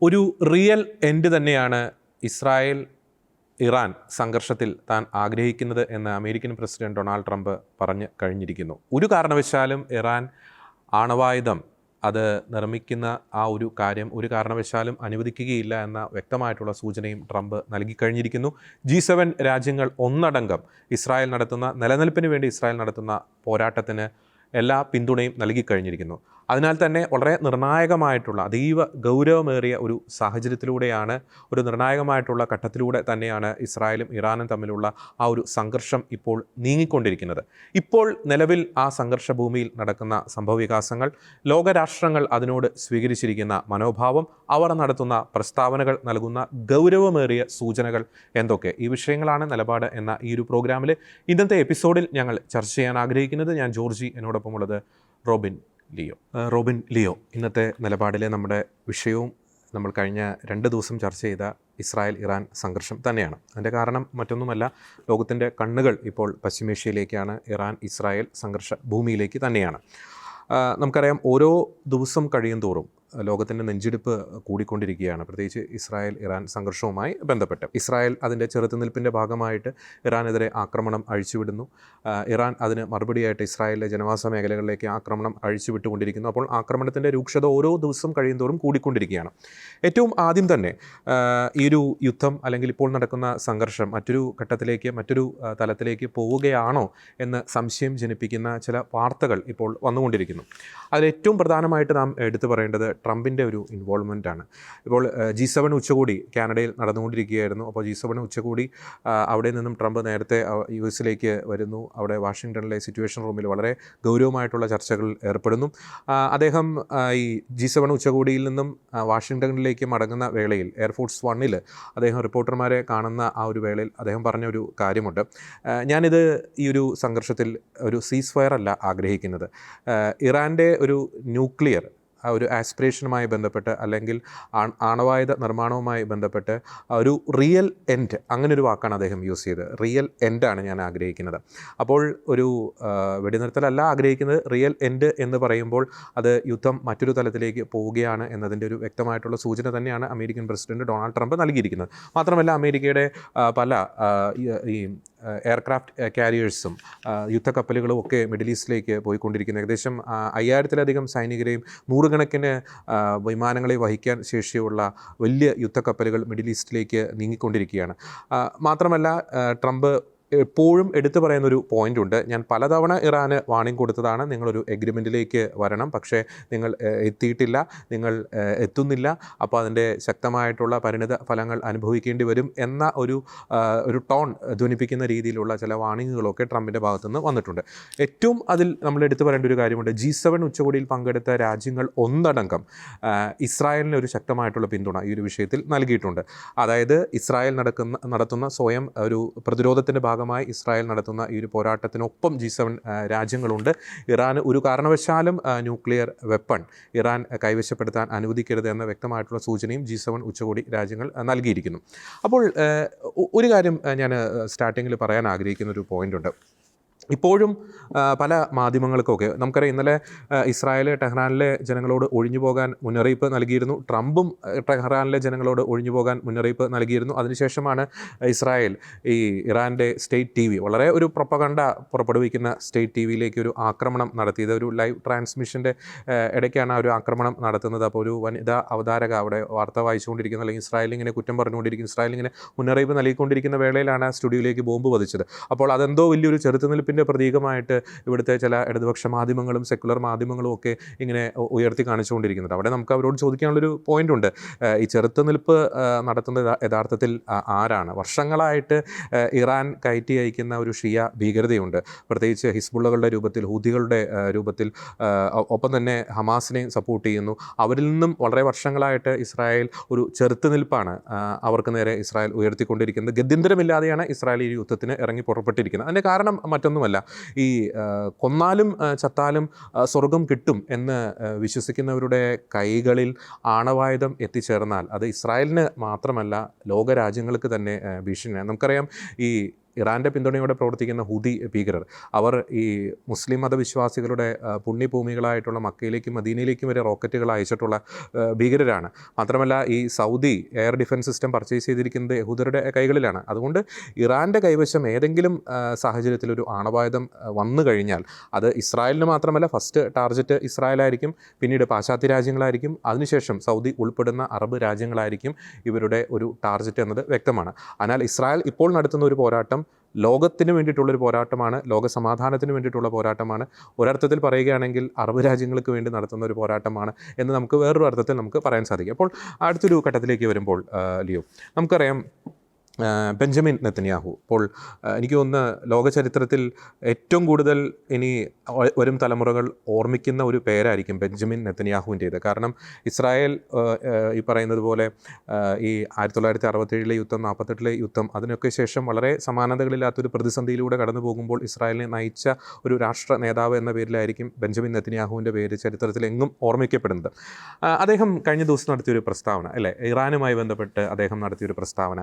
ഒരു real end തന്നെയാണ് Israel Iran സംഘർഷത്തിൽ താൻ ആഗ്രഹിക്കുന്നത് എന്ന് അമേരിക്കൻ പ്രസിഡന്റ് ഡൊണാൾഡ് ട്രംപ് പറഞ്ഞു കഴിഞ്ഞിരിക്കുന്നു. ഒരു കാരണവശാലും ഇറാൻ ആണവായുധം അത് നിർമ്മിക്കുന്ന ആ ഒരു കാര്യം ഒരു കാരണവശാലും അനുവദിക്കുകയില്ല എന്ന വ്യക്തമായിട്ടുള്ള സൂചനയും ട്രംപ് നൽകിക്കഴിഞ്ഞിരിക്കുന്നു. G7 രാജ്യങ്ങൾ ഒന്നടങ്കം ഇസ്രായേൽ നടത്തുന്ന നിലനിൽപ്പിന് വേണ്ടി ഇസ്രായേൽ നടത്തുന്ന പോരാട്ടത്തിന് എല്ലാ പിന്തുണയും നൽകിക്കഴിഞ്ഞിരിക്കുന്നു. അതിനാൽ തന്നെ വളരെ നിർണായകമായിട്ടുള്ള അതീവ ഗൗരവമേറിയ ഒരു സാഹചര്യത്തിലൂടെയാണ്, ഒരു നിർണായകമായിട്ടുള്ള ഘട്ടത്തിലൂടെ തന്നെയാണ് ഇസ്രായേലും ഇറാനും തമ്മിലുള്ള ആ ഒരു സംഘർഷം ഇപ്പോൾ നീങ്ങിക്കൊണ്ടിരിക്കുന്നത്. ഇപ്പോൾ നിലവിൽ ആ സംഘർഷ ഭൂമിയിൽ നടക്കുന്ന സംഭവവികാസങ്ങൾ, ലോകരാഷ്ട്രങ്ങൾ അതിനോട് സ്വീകരിച്ചിരിക്കുന്ന മനോഭാവം, അവർ നടത്തുന്ന പ്രസ്താവനകൾ നൽകുന്ന ഗൗരവമേറിയ സൂചനകൾ എന്തൊക്കെ, ഈ വിഷയങ്ങളാണ് നിലപാട് എന്ന ഈ ഒരു പ്രോഗ്രാമിൽ ഇന്നത്തെ എപ്പിസോഡിൽ ഞങ്ങൾ ചർച്ച ചെയ്യാൻ ആഗ്രഹിക്കുന്നത്. ഞാൻ ജോർജി, എന്നോടൊപ്പമുള്ളത് റോബിൻ ലിയോ. ഇന്നത്തെ നിലപാടിലെ നമ്മുടെ വിഷയവും നമ്മൾ കഴിഞ്ഞ 2 ദിവസം ചർച്ച ചെയ്ത ഇസ്രായേൽ ഇറാൻ സംഘർഷം തന്നെയാണ്. അതിൻ്റെ കാരണം മറ്റൊന്നുമല്ല, ലോകത്തിൻ്റെ കണ്ണുകൾ ഇപ്പോൾ പശ്ചിമേഷ്യയിലേക്കാണ്, ഇറാൻ ഇസ്രായേൽ സംഘർഷ ഭൂമിയിലേക്ക് തന്നെയാണ്. നമുക്കറിയാം, ഓരോ ദിവസം കഴിയും തോറും ലോകത്തിൻ്റെ നെഞ്ചിടിപ്പ് കൂടിക്കൊണ്ടിരിക്കുകയാണ്, പ്രത്യേകിച്ച് ഇസ്രായേൽ ഇറാൻ സംഘർഷവുമായി ബന്ധപ്പെട്ട്. ഇസ്രായേൽ അതിൻ്റെ ചെറുത്തുനിൽപ്പിൻ്റെ ഭാഗമായിട്ട് ഇറാനെതിരെ ആക്രമണം അഴിച്ചുവിടുന്നു. ഇറാൻ അതിന് മറുപടിയായിട്ട് ഇസ്രായേലിലെ ജനവാസ മേഖലകളിലേക്ക് ആക്രമണം അഴിച്ചുവിട്ടുകൊണ്ടിരിക്കുന്നു. അപ്പോൾ ആക്രമണത്തിൻ്റെ രൂക്ഷത ഓരോ ദിവസം കഴിയുന്തോറും കൂടിക്കൊണ്ടിരിക്കുകയാണ്. ഏറ്റവും ആദ്യം തന്നെ ഈ ഒരു യുദ്ധം അല്ലെങ്കിൽ ഇപ്പോൾ നടക്കുന്ന സംഘർഷം മറ്റൊരു ഘട്ടത്തിലേക്ക്, മറ്റൊരു തലത്തിലേക്ക് പോവുകയാണോ എന്ന് സംശയം ജനിപ്പിക്കുന്ന ചില വാർത്തകൾ ഇപ്പോൾ വന്നുകൊണ്ടിരിക്കുന്നു. അതിലേറ്റവും പ്രധാനമായിട്ട് നാം എടുത്തു പറയേണ്ടത് ട്രംപിൻ്റെ ഒരു ഇൻവോൾവ്മെൻ്റ് ആണ്. ഇപ്പോൾ G7 ഉച്ചകോടി കാനഡയിൽ നടന്നുകൊണ്ടിരിക്കുകയായിരുന്നു. അപ്പോൾ G7 ഉച്ചകോടി അവിടെ നിന്നും ട്രംപ് നേരത്തെ US വരുന്നു. അവിടെ വാഷിങ്ടണിലെ സിറ്റുവേഷൻ റൂമിൽ വളരെ ഗൗരവമായിട്ടുള്ള ചർച്ചകളിൽ ഏർപ്പെടുന്നു. അദ്ദേഹം ഈ G7 ഉച്ചകോടിയിൽ നിന്നും വാഷിങ്ടണിലേക്ക് മടങ്ങുന്ന വേളയിൽ എയർഫോഴ്സ് 1 അദ്ദേഹം റിപ്പോർട്ടർമാരെ കാണുന്ന ആ ഒരു വേളയിൽ അദ്ദേഹം പറഞ്ഞൊരു കാര്യമുണ്ട്. ഞാനിത് ഈ ഒരു സംഘർഷത്തിൽ ഒരു സീസ് ഫയർ അല്ല ആഗ്രഹിക്കുന്നത്, ഇറാൻ്റെ ഒരു ന്യൂക്ലിയർ ആ ഒരു ആസ്പിറേഷനുമായി ബന്ധപ്പെട്ട് അല്ലെങ്കിൽ ആണവായുധ നിർമ്മാണവുമായി ബന്ധപ്പെട്ട് ഒരു റിയൽ എൻഡ്, അങ്ങനൊരു വാക്കാണ് അദ്ദേഹം യൂസ് ചെയ്തത്. റിയൽ എൻഡാണ് ഞാൻ ആഗ്രഹിക്കുന്നത്. അപ്പോൾ ഒരു വെടിനിർത്തലല്ല ആഗ്രഹിക്കുന്നത്, റിയൽ എൻഡ് എന്ന് പറയുമ്പോൾ അത് യുദ്ധം മറ്റൊരു തലത്തിലേക്ക് പോവുകയാണ് എന്നതിൻ്റെ ഒരു വ്യക്തമായിട്ടുള്ള സൂചന തന്നെയാണ് അമേരിക്കൻ പ്രസിഡന്റ് ഡൊണാൾഡ് ട്രംപ് നൽകിയിരിക്കുന്നത്. മാത്രമല്ല, അമേരിക്കയുടെ പല ഈ എയർക്രാഫ്റ്റ് കാരിയേഴ്സും യുദ്ധക്കപ്പലുകളും ഒക്കെ മിഡിൽ ഈസ്റ്റിലേക്ക് പോയിക്കൊണ്ടിരിക്കുന്നു. ഏകദേശം 5000-ലധികം സൈനികരെയും 100 കണക്കിന് വിമാനങ്ങളെ വഹിക്കാൻ ശേഷിയുള്ള വലിയ യുദ്ധക്കപ്പലുകൾ മിഡിൽ ഈസ്റ്റിലേക്ക് നീങ്ങിക്കൊണ്ടിരിക്കുകയാണ്. മാത്രമല്ല, ട്രംപ് എപ്പോഴും എടുത്തു പറയുന്നൊരു പോയിൻ്റുണ്ട്. ഞാൻ പലതവണ ഇറാന് വാണിംഗ് കൊടുത്തതാണ്, നിങ്ങളൊരു എഗ്രിമെൻറ്റിലേക്ക് വരണം, പക്ഷേ നിങ്ങൾ എത്തിയിട്ടില്ല, നിങ്ങൾ എത്തുന്നില്ല, അപ്പോൾ അതിൻ്റെ ശക്തമായിട്ടുള്ള പരിണിത ഫലങ്ങൾ അനുഭവിക്കേണ്ടി വരും എന്ന ഒരു ടോൺ ധ്വനിപ്പിക്കുന്ന രീതിയിലുള്ള ചില വാണിങ്ങുകളൊക്കെ ട്രംപിൻ്റെ ഭാഗത്തുനിന്ന് വന്നിട്ടുണ്ട്. ഏറ്റവും അതിൽ നമ്മൾ എടുത്തു പറയേണ്ട ഒരു കാര്യമുണ്ട്. G7 ഉച്ചകോടിയിൽ പങ്കെടുത്ത രാജ്യങ്ങൾ ഒന്നടങ്കം ഇസ്രായേലിന് ഒരു ശക്തമായിട്ടുള്ള പിന്തുണ ഈ ഒരു വിഷയത്തിൽ നൽകിയിട്ടുണ്ട്. അതായത് ഇസ്രായേൽ നടത്തുന്ന സ്വയം ഒരു പ്രതിരോധത്തിൻ്റെ ഭാഗമായി ഇസ്രായേൽ നടത്തുന്ന ഈ ഒരു പോരാട്ടത്തിനൊപ്പം G7 രാജ്യങ്ങളുണ്ട്. ഇറാൻ ഒരു കാരണവശാലും ന്യൂക്ലിയർ വെപ്പൺ ഇറാൻ കൈവശപ്പെടുത്താൻ അനുവദിക്കരുത് എന്ന വ്യക്തമായിട്ടുള്ള സൂചനയും G7 ഉച്ചകോടി രാജ്യങ്ങൾ നൽകിയിരിക്കുന്നു. അപ്പോൾ ഒരു കാര്യം ഞാൻ സ്റ്റാർട്ടിങ്ങിൽ പറയാൻ ആഗ്രഹിക്കുന്ന ഒരു പോയിൻ്റുണ്ട്. ഇപ്പോഴും പല മാധ്യമങ്ങൾക്കൊക്കെ നമുക്കറിയാം, ഇന്നലെ ഇസ്രായേൽ ടെഹ്റാനിലെ ജനങ്ങളോട് ഒഴിഞ്ഞു പോകാൻ മുന്നറിയിപ്പ് നൽകിയിരുന്നു. ട്രംപും ടെഹ്റാനിലെ ജനങ്ങളോട് ഒഴിഞ്ഞു പോകാൻ മുന്നറിയിപ്പ് നൽകിയിരുന്നു. അതിനുശേഷമാണ് ഇസ്രായേൽ ഈ ഇറാൻ്റെ സ്റ്റേറ്റ് TV, വളരെ ഒരു പ്രൊപ്പഗണ്ട പുറപ്പെടുവിക്കുന്ന സ്റ്റേറ്റ് TVയിലേക്ക് ഒരു ആക്രമണം നടത്തിയത്. ഒരു ലൈവ് ട്രാൻസ്മിഷൻ്റെ ഇടയ്ക്കാണ് ആ ഒരു ആക്രമണം നടത്തുന്നത്. അപ്പോൾ ഒരു വനിതാ അവതാരക അവിടെ വാർത്ത വായിച്ചുകൊണ്ടിരിക്കുന്ന, അല്ലെങ്കിൽ ഇസ്രായേലിങ്ങനെ കുറ്റം പറഞ്ഞുകൊണ്ടിരിക്കുന്ന, ഇസ്രായേലിങ്ങനെ മുന്നറിയിപ്പ് നൽകിക്കൊണ്ടിരിക്കുന്ന വേളയിലാണ് സ്റ്റുഡിയോയിലേക്ക് ബോംബ് പതിച്ചത്. അപ്പോൾ അതെന്തോ വലിയൊരു ചെറുത്തുനിൽപ്പിൻ്റെ പ്രതീകമായിട്ട് ഇവിടുത്തെ ചില ഇടതുപക്ഷ മാധ്യമങ്ങളും സെക്കുലർ മാധ്യമങ്ങളും ഒക്കെ ഇങ്ങനെ ഉയർത്തി കാണിച്ചുകൊണ്ടിരിക്കുന്നത്. അവിടെ നമുക്ക് അവരോട് ചോദിക്കാനുള്ളൊരു പോയിൻ്റുണ്ട്. ഈ ചെറുത്തുനിൽപ്പ് നടത്തുന്നത് യഥാർത്ഥത്തിൽ ആരാണ്? വർഷങ്ങളായിട്ട് ഇറാൻ കയറ്റി അയക്കുന്ന ഒരു ഷിയ ഭീകരതയുണ്ട്, പ്രത്യേകിച്ച് ഹിസ്ബുള്ളകളുടെ രൂപത്തിൽ, ഹൂതികളുടെ രൂപത്തിൽ, ഒപ്പം തന്നെ ഹമാസിനെയും സപ്പോർട്ട് ചെയ്യുന്നു. അവരിൽ നിന്നും വളരെ വർഷങ്ങളായിട്ട് ഇസ്രായേൽ ഒരു ചെറുത്തുനിൽപ്പാണ് അവർക്ക് നേരെ ഇസ്രായേൽ ഉയർത്തിക്കൊണ്ടിരിക്കുന്നത്. ഗത്യന്തരമില്ലാതെയാണ് ഇസ്രായേൽ ഈ യുദ്ധത്തിന് ഇറങ്ങി പുറപ്പെട്ടിരിക്കുന്നത്. അതിൻ്റെ കാരണം മറ്റൊന്നുമല്ല, ഈ കൊന്നാലും ചത്താലും സ്വർഗം കിട്ടും എന്ന് വിശ്വസിക്കുന്നവരുടെ കൈകളിൽ ആണവായുധം എത്തിച്ചേർന്നാൽ അത് ഇസ്രായേലിന് മാത്രമല്ല ലോകരാജ്യങ്ങൾക്ക് തന്നെ ഭീഷണിയാണ്. നമുക്കറിയാം, ഈ ഇറാൻ്റെ പിന്തുണയോടെ പ്രവർത്തിക്കുന്ന ഹൂതി ഭീകരർ, അവർ ഈ മുസ്ലിം മതവിശ്വാസികളുടെ പുണ്യഭൂമികളായിട്ടുള്ള മക്കയിലേക്കും മദീനയിലേക്കും വരെ റോക്കറ്റുകൾ അയച്ചിട്ടുള്ള ഭീകരരാണ്. മാത്രമല്ല ഈ Saudi air defence system purchase ചെയ്തിരിക്കുന്നത് യഹൂദരുടെ കൈകളിലാണ്. അതുകൊണ്ട് ഇറാൻ്റെ കൈവശം ഏതെങ്കിലും സാഹചര്യത്തിൽ ഒരു ആണവായുധം വന്നു കഴിഞ്ഞാൽ അത് ഇസ്രായേലിന് മാത്രമല്ല, ഫസ്റ്റ് ടാർഗറ്റ് ഇസ്രായേലായിരിക്കും, പിന്നീട് പാശ്ചാത്യ രാജ്യങ്ങളായിരിക്കും, അതിനുശേഷം സൗദി ഉൾപ്പെടുന്ന അറബ് രാജ്യങ്ങളായിരിക്കും ഇവരുടെ ഒരു ടാർഗറ്റ് എന്നത് വ്യക്തമാണ്. എന്നാൽ ഇസ്രായേൽ ഇപ്പോൾ നടത്തുന്ന ഒരു പോരാട്ടം ലോകത്തിന് വേണ്ടിയിട്ടുള്ളൊരു പോരാട്ടമാണ്, ലോക സമാധാനത്തിന് വേണ്ടിയിട്ടുള്ള പോരാട്ടമാണ്. ഒരർത്ഥത്തിൽ പറയുകയാണെങ്കിൽ അറബ് രാജ്യങ്ങൾക്ക് വേണ്ടി നടത്തുന്ന ഒരു പോരാട്ടമാണ് എന്ന് നമുക്ക് വേറൊരു അർത്ഥത്തിൽ നമുക്ക് പറയാൻ സാധിക്കും. അപ്പോൾ അടുത്തൊരു ഘട്ടത്തിലേക്ക് വരുമ്പോൾ ലിയോ, നമുക്കറിയാം ബെഞ്ചമിൻ നെതന്യാഹു ഇപ്പോൾ എനിക്ക് തോന്നുന്ന ലോക ചരിത്രത്തിൽ ഏറ്റവും കൂടുതൽ ഇനി വരും തലമുറകൾ ഓർമ്മിക്കുന്ന ഒരു പേരായിരിക്കും ബെഞ്ചമിൻ നെതന്യാഹുവിൻ്റേത്. കാരണം ഇസ്രായേൽ ഈ പറയുന്നത് പോലെ ഈ 1967 യുദ്ധം, 48 യുദ്ധം, അതിനൊക്കെ ശേഷം വളരെ സമാനതകളില്ലാത്തൊരു പ്രതിസന്ധിയിലൂടെ കടന്നു പോകുമ്പോൾ ഇസ്രായേലിനെ നയിച്ച ഒരു രാഷ്ട്ര നേതാവ് എന്ന പേരിലായിരിക്കും ബെഞ്ചമിൻ നെതന്യാഹുവിൻ്റെ പേര് ചരിത്രത്തിൽ എങ്ങും ഓർമ്മിക്കപ്പെടുന്നത്. അദ്ദേഹം കഴിഞ്ഞ ദിവസം നടത്തിയൊരു പ്രസ്താവന, അല്ലേ, ഇറാനുമായി ബന്ധപ്പെട്ട് അദ്ദേഹം നടത്തിയൊരു പ്രസ്താവന,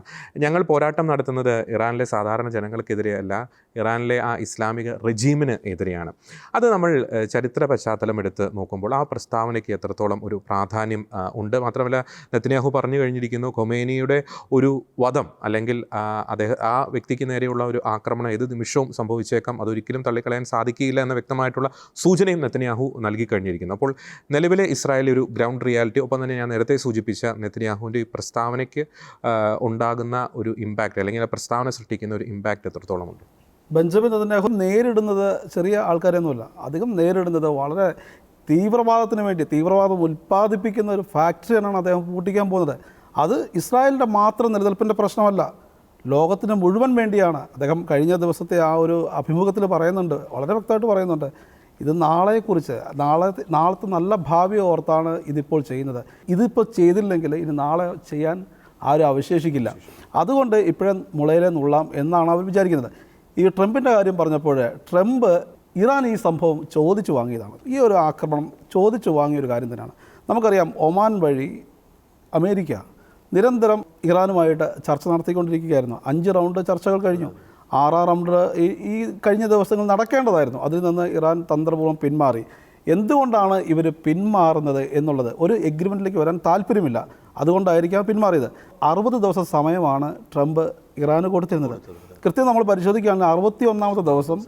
ഞങ്ങൾ പോരാട്ടം നടത്തുന്നത് ഇറാനിലെ സാധാരണ ജനങ്ങൾക്കെതിരെയല്ല, ഇറാനിലെ ആ ഇസ്ലാമിക റെജീമിന് എതിരെയാണ്. അത് നമ്മൾ ചരിത്ര പശ്ചാത്തലം എടുത്ത് നോക്കുമ്പോൾ ആ പ്രസ്താവനയ്ക്ക് എത്രത്തോളം ഒരു പ്രാധാന്യം ഉണ്ട്. മാത്രമല്ല നെതന്യാഹു പറഞ്ഞു കഴിഞ്ഞിരിക്കുന്നു, ഖൊമേനിയുടെ ഒരു വധം അല്ലെങ്കിൽ ആ വ്യക്തിക്ക് നേരെയുള്ള ഒരു ആക്രമണം ഏത് നിമിഷവും സംഭവിച്ചേക്കാം, അതൊരിക്കലും തള്ളിക്കളയാൻ സാധിക്കില്ല എന്ന വ്യക്തമായിട്ടുള്ള സൂചനയും നെതന്യാഹു നൽകി കഴിഞ്ഞിരിക്കുന്നു. അപ്പോൾ നിലവിലെ ഇസ്രായേലിലെ ഒരു ഗ്രൗണ്ട് റിയാലിറ്റി, ഒപ്പം തന്നെ ഞാൻ നേരത്തെ സൂചിപ്പിച്ച നെതന്യാഹുവിൻ്റെ ഈ പ്രസ്താവനയ്ക്ക് ഉണ്ടാകുന്ന ഒരു ഇമ്പാക്റ്റ് അല്ലെങ്കിൽ ആ പ്രസ്താവന സൃഷ്ടിക്കുന്ന ഒരു ഇമ്പാക്റ്റ് എത്രത്തോളമുണ്ട്? ബെഞ്ചമിൻ നെതന്യാഹു നേരിടുന്നത് ചെറിയ ആൾക്കാരൊന്നുമില്ല, അധികം നേരിടുന്നത് വളരെ തീവ്രവാദത്തിന് വേണ്ടി, തീവ്രവാദം ഉൽപ്പാദിപ്പിക്കുന്ന ഒരു ഫാക്ടറിയാണ് അദ്ദേഹം പൂട്ടിക്കാൻ പോകുന്നത്. അത് ഇസ്രായേലിൻ്റെ മാത്രം നിലനിൽപ്പിൻ്റെ പ്രശ്നമല്ല, ലോകത്തിന് മുഴുവൻ വേണ്ടിയാണ്. അദ്ദേഹം കഴിഞ്ഞ ദിവസത്തെ ആ ഒരു അഭിമുഖത്തിൽ പറയുന്നുണ്ട്, വളരെ വ്യക്തമായിട്ട് പറയുന്നുണ്ട്, ഇത് നാളെക്കുറിച്ച്, നാളത്തെ നല്ല ഭാവി ഓർത്താണ് ഇതിപ്പോൾ ചെയ്യുന്നത്. ഇതിപ്പോൾ ചെയ്തില്ലെങ്കിൽ ഇനി നാളെ ചെയ്യാൻ ആരും അവശേഷിക്കില്ല. അതുകൊണ്ട് ഇപ്പോഴും മുളയിലെ നുള്ളാം എന്നാണ് അവർ വിചാരിക്കുന്നത്. ഈ ട്രംപിൻ്റെ കാര്യം പറഞ്ഞപ്പോൾ, ട്രംപ് ഇറാൻ ഈ സംഭവം ചോദിച്ചു വാങ്ങിയതാണ്. ഈ ഒരു ആക്രമണം ചോദിച്ചു വാങ്ങിയൊരു കാര്യം തന്നെയാണ്. നമുക്കറിയാം, ഒമാൻ വഴി അമേരിക്ക നിരന്തരം ഇറാനുമായിട്ട് ചർച്ച നടത്തിക്കൊണ്ടിരിക്കുകയായിരുന്നു. 5 റൗണ്ട് ചർച്ചകൾ കഴിഞ്ഞു. 6 റൗണ്ട് ഈ കഴിഞ്ഞ ദിവസങ്ങൾ നടക്കേണ്ടതായിരുന്നു. അതിൽ നിന്ന് ഇറാൻ തന്ത്രപൂർവ്വം പിന്മാറി. എന്തുകൊണ്ടാണ് ഇവർ പിന്മാറുന്നത് എന്നുള്ളത്, ഒരു എഗ്രിമെൻറ്റിലേക്ക് വരാൻ താല്പര്യമില്ല, അതുകൊണ്ടായിരിക്കാം പിന്മാറിയത്. 60 ദിവസം സമയമാണ് ട്രംപ് ഇറാന് കൊടുത്തിരുന്നത്. കൃത്യം നമ്മൾ പരിശോധിക്കുകയാണെങ്കിൽ 61ാമത്തെ ദിവസം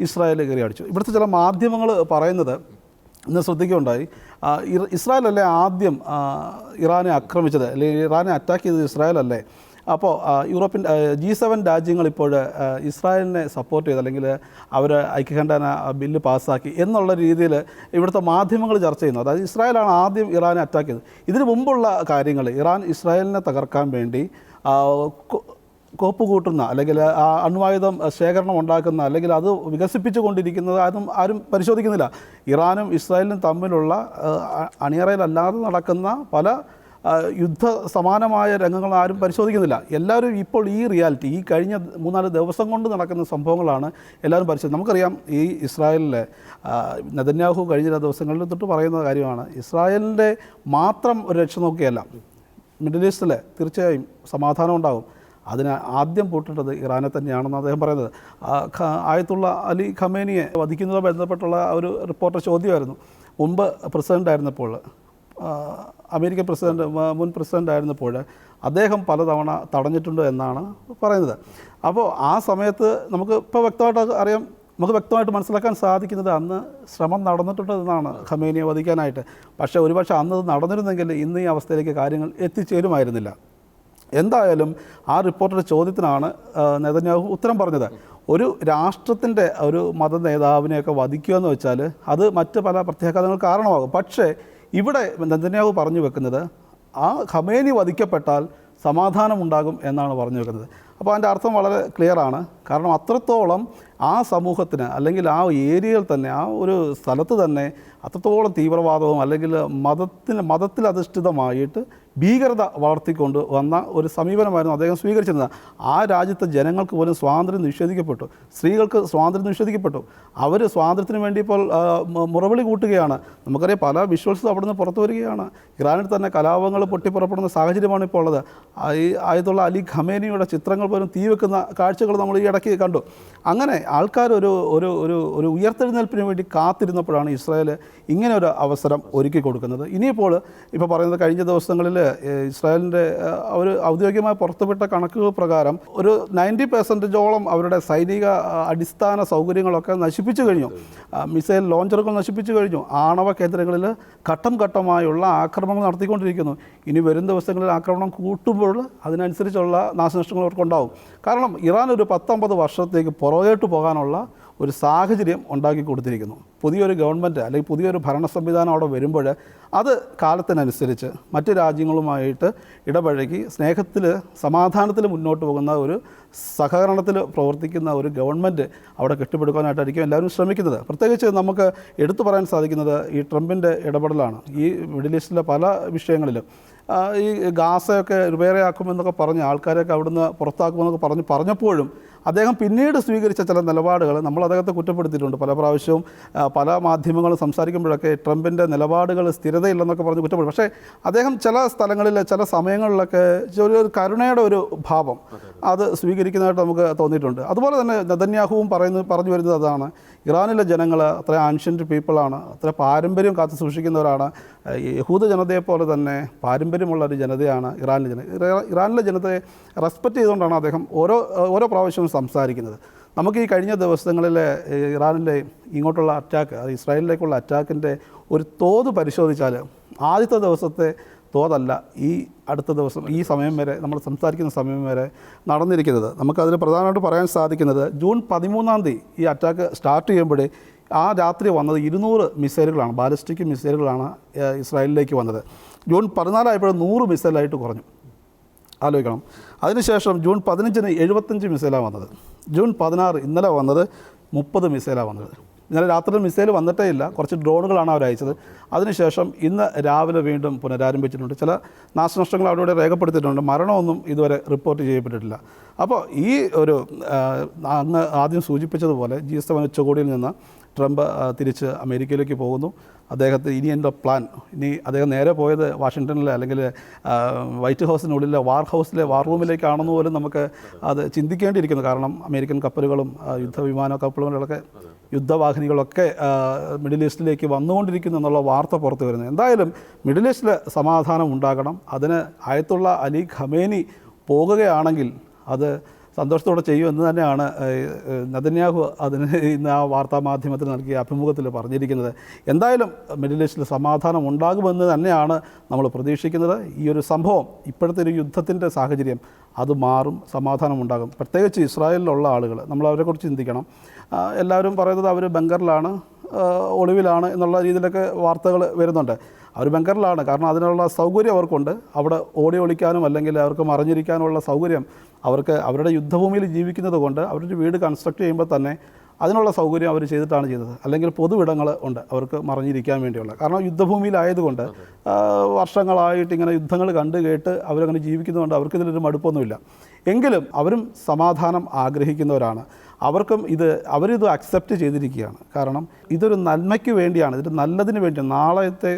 ഇസ്രായേൽ കയറി അടിച്ചു. ഇവിടുത്തെ ചില മാധ്യമങ്ങൾ പറയുന്നത് ഇന്ന് ശ്രദ്ധിക്കുകയുണ്ടായി, ഇസ്രായേലല്ലേ ആദ്യം ഇറാനെ ആക്രമിച്ചത്, അല്ലെങ്കിൽ ഇറാനെ അറ്റാക്ക് ചെയ്തത് ഇസ്രായേലല്ലേ, അപ്പോൾ യൂറോപ്യൻ G7 രാജ്യങ്ങൾ ഇപ്പോൾ ഇസ്രായേലിനെ സപ്പോർട്ട് ചെയ്ത്, അല്ലെങ്കിൽ അവർ ഐക്യകണ്ഠേന ബില്ല് പാസ്സാക്കി എന്നുള്ള രീതിയിൽ ഇവിടുത്തെ മാധ്യമങ്ങൾ ചർച്ച ചെയ്യുന്നു. അതായത് ഇസ്രായേലാണ് ആദ്യം ഇറാനെ അറ്റാക്ക് ചെയ്തത്. ഇതിനു മുമ്പുള്ള കാര്യങ്ങൾ, ഇറാൻ ഇസ്രായേലിനെ തകർക്കാൻ വേണ്ടി കോപ്പ് കൂട്ടുന്ന, അല്ലെങ്കിൽ ആ അണ്വായുധം ശേഖരണം ഉണ്ടാക്കുന്ന, അല്ലെങ്കിൽ അത് വികസിപ്പിച്ചു കൊണ്ടിരിക്കുന്നത് ആരും പരിശോധിക്കുന്നില്ല. ഇറാനും ഇസ്രായേലും തമ്മിലുള്ള അണിയറയിലല്ലാതെ നടക്കുന്ന പല യുദ്ധ സമാനമായ രംഗങ്ങൾ ആരും പരിശോധിക്കുന്നില്ല. എല്ലാവരും ഇപ്പോൾ ഈ റിയാലിറ്റി, ഈ കഴിഞ്ഞ 3-4 ദിവസം കൊണ്ട് നടക്കുന്ന സംഭവങ്ങളാണ് എല്ലാവരും പരിശോധിക്കുന്നത്. നമുക്കറിയാം, ഈ ഇസ്രായേലിലെ നെതന്യാഹു കഴിഞ്ഞ ദിവസങ്ങളിൽ തൊട്ട് പറയുന്ന കാര്യമാണ്, ഇസ്രായേലിൻ്റെ മാത്രം ഒരു രക്ഷ നോക്കിയല്ല, മിഡിൽ ഈസ്റ്റിൽ തീർച്ചയായും സമാധാനം ഉണ്ടാകും, അതിന് ആദ്യം പൂട്ടേണ്ടത് ഇറാനെ തന്നെയാണെന്ന് അദ്ദേഹം പറയുന്നത്. ആയത്തുള്ള അലി ഖമേനിയെ വധിക്കുന്നതുമായി ബന്ധപ്പെട്ടുള്ള ഒരു റിപ്പോർട്ടർ ചോദ്യമായിരുന്നു. മുമ്പ് പ്രസിഡൻ്റ് ആയിരുന്നപ്പോൾ, അമേരിക്കൻ മുൻ പ്രസിഡൻ്റ് ആയിരുന്നപ്പോൾ അദ്ദേഹം പലതവണ തടഞ്ഞിട്ടുണ്ട് എന്നാണ് പറയുന്നത്. അപ്പോൾ ആ സമയത്ത് നമുക്ക് ഇപ്പോൾ വ്യക്തമായിട്ട് അറിയാം, നമുക്ക് വ്യക്തമായിട്ട് മനസ്സിലാക്കാൻ സാധിക്കുന്നത് അന്ന് ശ്രമം നടന്നിട്ടുണ്ട് എന്നാണ് ഖമേനിയെ വധിക്കാനായിട്ട്. പക്ഷേ ഒരുപക്ഷെ അന്ന് നടന്നിരുന്നെങ്കിൽ ഇന്ന് ഈ അവസ്ഥയിലേക്ക് കാര്യങ്ങൾ എത്തിച്ചേരുമായിരുന്നില്ല. എന്തായാലും ആ റിപ്പോർട്ടറുടെ ചോദ്യത്തിനാണ് നെതന്യാഹു ഉത്തരം പറഞ്ഞത്. ഒരു രാഷ്ട്രത്തിൻ്റെ ഒരു മത നേതാവിനെയൊക്കെ വധിക്കുക എന്ന് വെച്ചാൽ അത് മറ്റ് പല പ്രത്യാഘാതങ്ങൾക്ക് കാരണമാകും. പക്ഷേ ഇവിടെ നെതന്യാഹു പറഞ്ഞു വെക്കുന്നത്, ആ ഖമേനി വധിക്കപ്പെട്ടാൽ സമാധാനമുണ്ടാകും എന്നാണ് പറഞ്ഞു വെക്കുന്നത്. അപ്പോൾ അതിൻ്റെ അർത്ഥം വളരെ ക്ലിയറാണ്. കാരണം അത്രത്തോളം ആ സമൂഹത്തിന് അല്ലെങ്കിൽ ആ ഏരിയയിൽ തന്നെ ആ ഒരു സ്ഥലത്ത് തന്നെ അത്രത്തോളം തീവ്രവാദവും അല്ലെങ്കിൽ മതത്തിൽ അധിഷ്ഠിതമായിട്ട് ഭീകരത വളർത്തിക്കൊണ്ട് വന്ന ഒരു സമീപനമായിരുന്നു അദ്ദേഹം സ്വീകരിച്ചിരുന്നത്. ആ രാജ്യത്തെ ജനങ്ങൾക്ക് പോലും സ്വാതന്ത്ര്യം നിഷേധിക്കപ്പെട്ടു, സ്ത്രീകൾക്ക് സ്വാതന്ത്ര്യം നിഷേധിക്കപ്പെട്ടു. അവർ സ്വാതന്ത്ര്യത്തിന് വേണ്ടി ഇപ്പോൾ മുറവിളി കൂട്ടുകയാണ്. നമുക്കറിയാം പല വിഷ്വൽസും അവിടുന്ന് പുറത്തു വരികയാണ്. ഇറാനിൽ തന്നെ കലാപങ്ങൾ പൊട്ടിപ്പുറപ്പെടുന്ന സാഹചര്യമാണ് ഇപ്പോൾ ഉള്ളത്. ഈ ആയത്തുള്ള അലി ഖമേനിയുടെ ചിത്രങ്ങൾ പോലും തീ വെക്കുന്ന കാഴ്ചകൾ നമ്മൾ ഈ ഇടയ്ക്ക് കണ്ടു. അങ്ങനെ ആൾക്കാർ ഒരു ഒരു ഒരു ഒരു ഉയർത്തെഴുന്നേൽപ്പിന് വേണ്ടി കാത്തിരുന്നപ്പോഴാണ് ഇസ്രായേൽ ഇങ്ങനെ ഒരു അവസരം ഒരുക്കി കൊടുക്കുന്നത്. ഇനിയിപ്പോൾ ഇപ്പോൾ പറയുന്നത് കഴിഞ്ഞ ദിവസങ്ങളിൽ ഇസ്രായേലിൻ്റെ ഒരു ഔദ്യോഗികമായി പുറത്തുവിട്ട കണക്കുകൾ പ്രകാരം ഒരു 90% അവരുടെ സൈനിക അടിസ്ഥാന സൗകര്യങ്ങളൊക്കെ നശിപ്പിച്ചു കഴിഞ്ഞു. മിസൈൽ ലോഞ്ചറുകൾ നശിപ്പിച്ചു കഴിഞ്ഞു. ആണവ കേന്ദ്രങ്ങളിൽ ഘട്ടം ഘട്ടമായുള്ള ആക്രമണങ്ങൾ നടത്തിക്കൊണ്ടിരിക്കുന്നു. ഇനി വരും ദിവസങ്ങളിൽ ആക്രമണം കൂട്ടുമ്പോൾ അതിനനുസരിച്ചുള്ള നാശനഷ്ടങ്ങൾ അവർക്കുണ്ടാവും. കാരണം ഇറാൻ ഒരു 10-50 വർഷത്തേക്ക് പുറകോട്ട് പോകാനുള്ള ഒരു സാഹചര്യം ഉണ്ടാക്കി കൊടുത്തിരിക്കുന്നു. പുതിയൊരു ഗവൺമെൻറ് അല്ലെങ്കിൽ പുതിയൊരു ഭരണ സംവിധാനം അവിടെ വരുമ്പോൾ അത് കാലത്തിനനുസരിച്ച് മറ്റ് രാജ്യങ്ങളുമായിട്ട് ഇടപഴകി സ്നേഹത്തിൽ സമാധാനത്തിൽ മുന്നോട്ട് പോകുന്ന ഒരു സഹകരണത്തിൽ പ്രവർത്തിക്കുന്ന ഒരു ഗവൺമെൻറ് അവിടെ കെട്ടിപ്പടുക്കാനായിട്ടായിരിക്കും എല്ലാവരും ശ്രമിക്കുന്നത്. പ്രത്യേകിച്ച് നമുക്ക് എടുത്തു പറയാൻ സാധിക്കുന്നത് ഈ ട്രംപിൻ്റെ ഇടപെടലാണ്. ഈ മിഡിൽ ഈസ്റ്റിലെ പല വിഷയങ്ങളിലും ഈ ഗാസയൊക്കെ റിപ്പയറാക്കുമെന്നൊക്കെ പറഞ്ഞ് ആൾക്കാരെയൊക്കെ അവിടുന്ന് പുറത്താക്കുമെന്നൊക്കെ പറഞ്ഞപ്പോഴും അദ്ദേഹം പിന്നീട് സ്വീകരിച്ച ചില നിലപാടുകൾ നമ്മൾ അദ്ദേഹത്തെ കുറ്റപ്പെടുത്തിയിട്ടുണ്ട്. പല പ്രാവശ്യവും പല മാധ്യമങ്ങളും സംസാരിക്കുമ്പോഴൊക്കെ ട്രംപിൻ്റെ നിലപാടുകൾ സ്ഥിരതയില്ലെന്നൊക്കെ പറഞ്ഞ് കുറ്റപ്പെടും. പക്ഷേ അദ്ദേഹം ചില സ്ഥലങ്ങളിൽ ചില സമയങ്ങളിലൊക്കെ ഒരു കരുണയുടെ ഒരു ഭാവം അത് സ്വീകരിക്കുന്നതായിട്ട് നമുക്ക് തോന്നിയിട്ടുണ്ട്. അതുപോലെ തന്നെ നെതന്യാഹുവും പറഞ്ഞു വരുന്നത് അതാണ്. ഇറാനിലെ ജനങ്ങൾ അത്ര ആൻഷ്യൻ്റ് പീപ്പിളാണ്, അത്ര പാരമ്പര്യം കാത്തു സൂക്ഷിക്കുന്നവരാണ്. യഹൂദ ജനതയെപ്പോലെ തന്നെ പാരമ്പര്യമുള്ള ഒരു ജനതയാണ് ഇറാനിലെ ജനതയെ റെസ്പെക്റ്റ് ചെയ്തുകൊണ്ടാണ് അദ്ദേഹം ഓരോ പ്രാവശ്യവും സംസാരിക്കുന്നത്. നമുക്ക് ഈ കഴിഞ്ഞ ദിവസങ്ങളിൽ ഇറാനിലെ ഇങ്ങോട്ടുള്ള അറ്റാക്ക്, അത് ഇസ്രായേലിലേക്കുള്ള അറ്റാക്കിൻ്റെ ഒരു തോത് പരിശോധിച്ചാൽ ആദ്യത്തെ ദിവസത്തെ തോതല്ല ഈ അടുത്ത ദിവസം ഈ സമയം വരെ നമ്മൾ സംസാരിക്കുന്ന സമയം വരെ നടന്നിരിക്കുന്നത്. നമുക്കതിൽ പ്രധാനമായിട്ട് പറയാൻ സാധിക്കുന്നത് ജൂൺ 13 ഈ അറ്റാക്ക് സ്റ്റാർട്ട് ചെയ്യുമ്പോഴേ ആ രാത്രി വന്നത് 200 മിസൈലുകളാണ്, ബാലിസ്റ്റിക് മിസൈലുകളാണ് ഇസ്രായേലിലേക്ക് വന്നത്. ജൂൺ 14 ആയപ്പോൾ 100 മിസൈലായിട്ട് കുറഞ്ഞു. ആലോചിക്കണം. അതിനുശേഷം ജൂൺ 15 75 മിസൈലാണ് വന്നത്. ജൂൺ 16 ഇന്നലെ വന്നത് 30 മിസൈലാണ് വന്നത്. ഇന്നലെ രാത്രി മിസൈൽ വന്നിട്ടേ ഇല്ല, കുറച്ച് ഡ്രോണുകളാണ് അവർ അയച്ചത്. അതിനുശേഷം ഇന്ന് രാവിലെ വീണ്ടും പുനരാരംഭിച്ചിട്ടുണ്ട്. ചില നാശനഷ്ടങ്ങൾ അവിടെ രേഖപ്പെടുത്തിയിട്ടുണ്ട്. മരണമൊന്നും ഇതുവരെ റിപ്പോർട്ട് ചെയ്യപ്പെട്ടിട്ടില്ല. അപ്പോൾ ഈ ഒരു അങ്ങ് ആദ്യം സൂചിപ്പിച്ചതുപോലെ G7 ഉച്ചകോടിയിൽ നിന്ന് ട്രംപ് തിരിച്ച് അമേരിക്കയിലേക്ക് പോകുന്നു. അദ്ദേഹത്തിന് ഇനി എൻ്റെ പ്ലാൻ, ഇനി അദ്ദേഹം നേരെ പോയത് വാഷിങ്ടണിലെ അല്ലെങ്കിൽ വൈറ്റ് ഹൗസിനുള്ളിലെ വാർ റൂമിലേക്കാണെന്ന് പോലും നമുക്ക് അത് ചിന്തിക്കേണ്ടിയിരിക്കുന്നു. കാരണം അമേരിക്കൻ കപ്പലുകളും യുദ്ധവിമാന കപ്പലുകളൊക്കെ യുദ്ധവാഹിനികളൊക്കെ മിഡിൽ ഈസ്റ്റിലേക്ക് വന്നുകൊണ്ടിരിക്കുന്നു എന്നുള്ള വാർത്ത പുറത്തു വരുന്നത്. എന്തായാലും മിഡിൽ ഈസ്റ്റിൽ സമാധാനം ഉണ്ടാകണം. അതിന് ആയത്തുള്ള അലി ഖമേനി പോകുകയാണെങ്കിൽ അത് സന്തോഷത്തോടെ ചെയ്യുമെന്ന് തന്നെയാണ് നെതന്യാഹു അതിന് ഇന്ന് ആ വാർത്താമാധ്യമത്തിൽ നൽകിയ അഭിമുഖത്തിൽ പറഞ്ഞിരിക്കുന്നത്. എന്തായാലും മിഡിൽ ഈസ്റ്റിൽ സമാധാനം ഉണ്ടാകുമെന്ന് തന്നെയാണ് നമ്മൾ പ്രതീക്ഷിക്കുന്നത്. ഈ ഒരു സംഭവം, ഇപ്പോഴത്തെ ഒരു യുദ്ധത്തിൻ്റെ സാഹചര്യം അത് മാറും, സമാധാനം ഉണ്ടാകും. പ്രത്യേകിച്ച് ഇസ്രായേലിലുള്ള ആളുകൾ, നമ്മൾ അവരെക്കുറിച്ച് ചിന്തിക്കണം. എല്ലാവരും പറയുന്നത് അവർ ബങ്കറിലാണ്, ഒളിവിലാണ് എന്നുള്ള രീതിയിലൊക്കെ വാർത്തകൾ വരുന്നുണ്ട്. അവർ ബങ്കറിലാണ്, കാരണം അതിനുള്ള സൗകര്യം അവർക്കുണ്ട്. അവിടെ ഓടി ഒളിക്കാനും അല്ലെങ്കിൽ അവർക്ക് മറിഞ്ഞിരിക്കാനുള്ള സൗകര്യം അവർക്ക് അവരുടെ യുദ്ധഭൂമിയിൽ ജീവിക്കുന്നത് കൊണ്ട് അവരുടെ വീട് കൺസ്ട്രക്ട് ചെയ്യുമ്പോൾ തന്നെ അതിനുള്ള സൗകര്യം അവർ ചെയ്തിട്ടാണ് ചെയ്തത്. അല്ലെങ്കിൽ പൊതുവിടങ്ങൾ ഉണ്ട് അവർക്ക് മറിഞ്ഞിരിക്കാൻ വേണ്ടിയുള്ള. കാരണം യുദ്ധഭൂമിയിലായതുകൊണ്ട് വർഷങ്ങളായിട്ട് ഇങ്ങനെ യുദ്ധങ്ങൾ കണ്ടു കേട്ട് അവരങ്ങനെ ജീവിക്കുന്നതുകൊണ്ട് അവർക്കിതിലൊരു മടുപ്പൊന്നുമില്ല. എങ്കിലും അവരും സമാധാനം ആഗ്രഹിക്കുന്നവരാണ്. അവർക്കും അവരിത് അക്സെപ്റ്റ് ചെയ്തിരിക്കുകയാണ്. കാരണം ഇതൊരു നന്മയ്ക്ക് വേണ്ടിയാണ്, ഇതൊരു നല്ലതിന് വേണ്ടിയാണ്, നാളത്തെ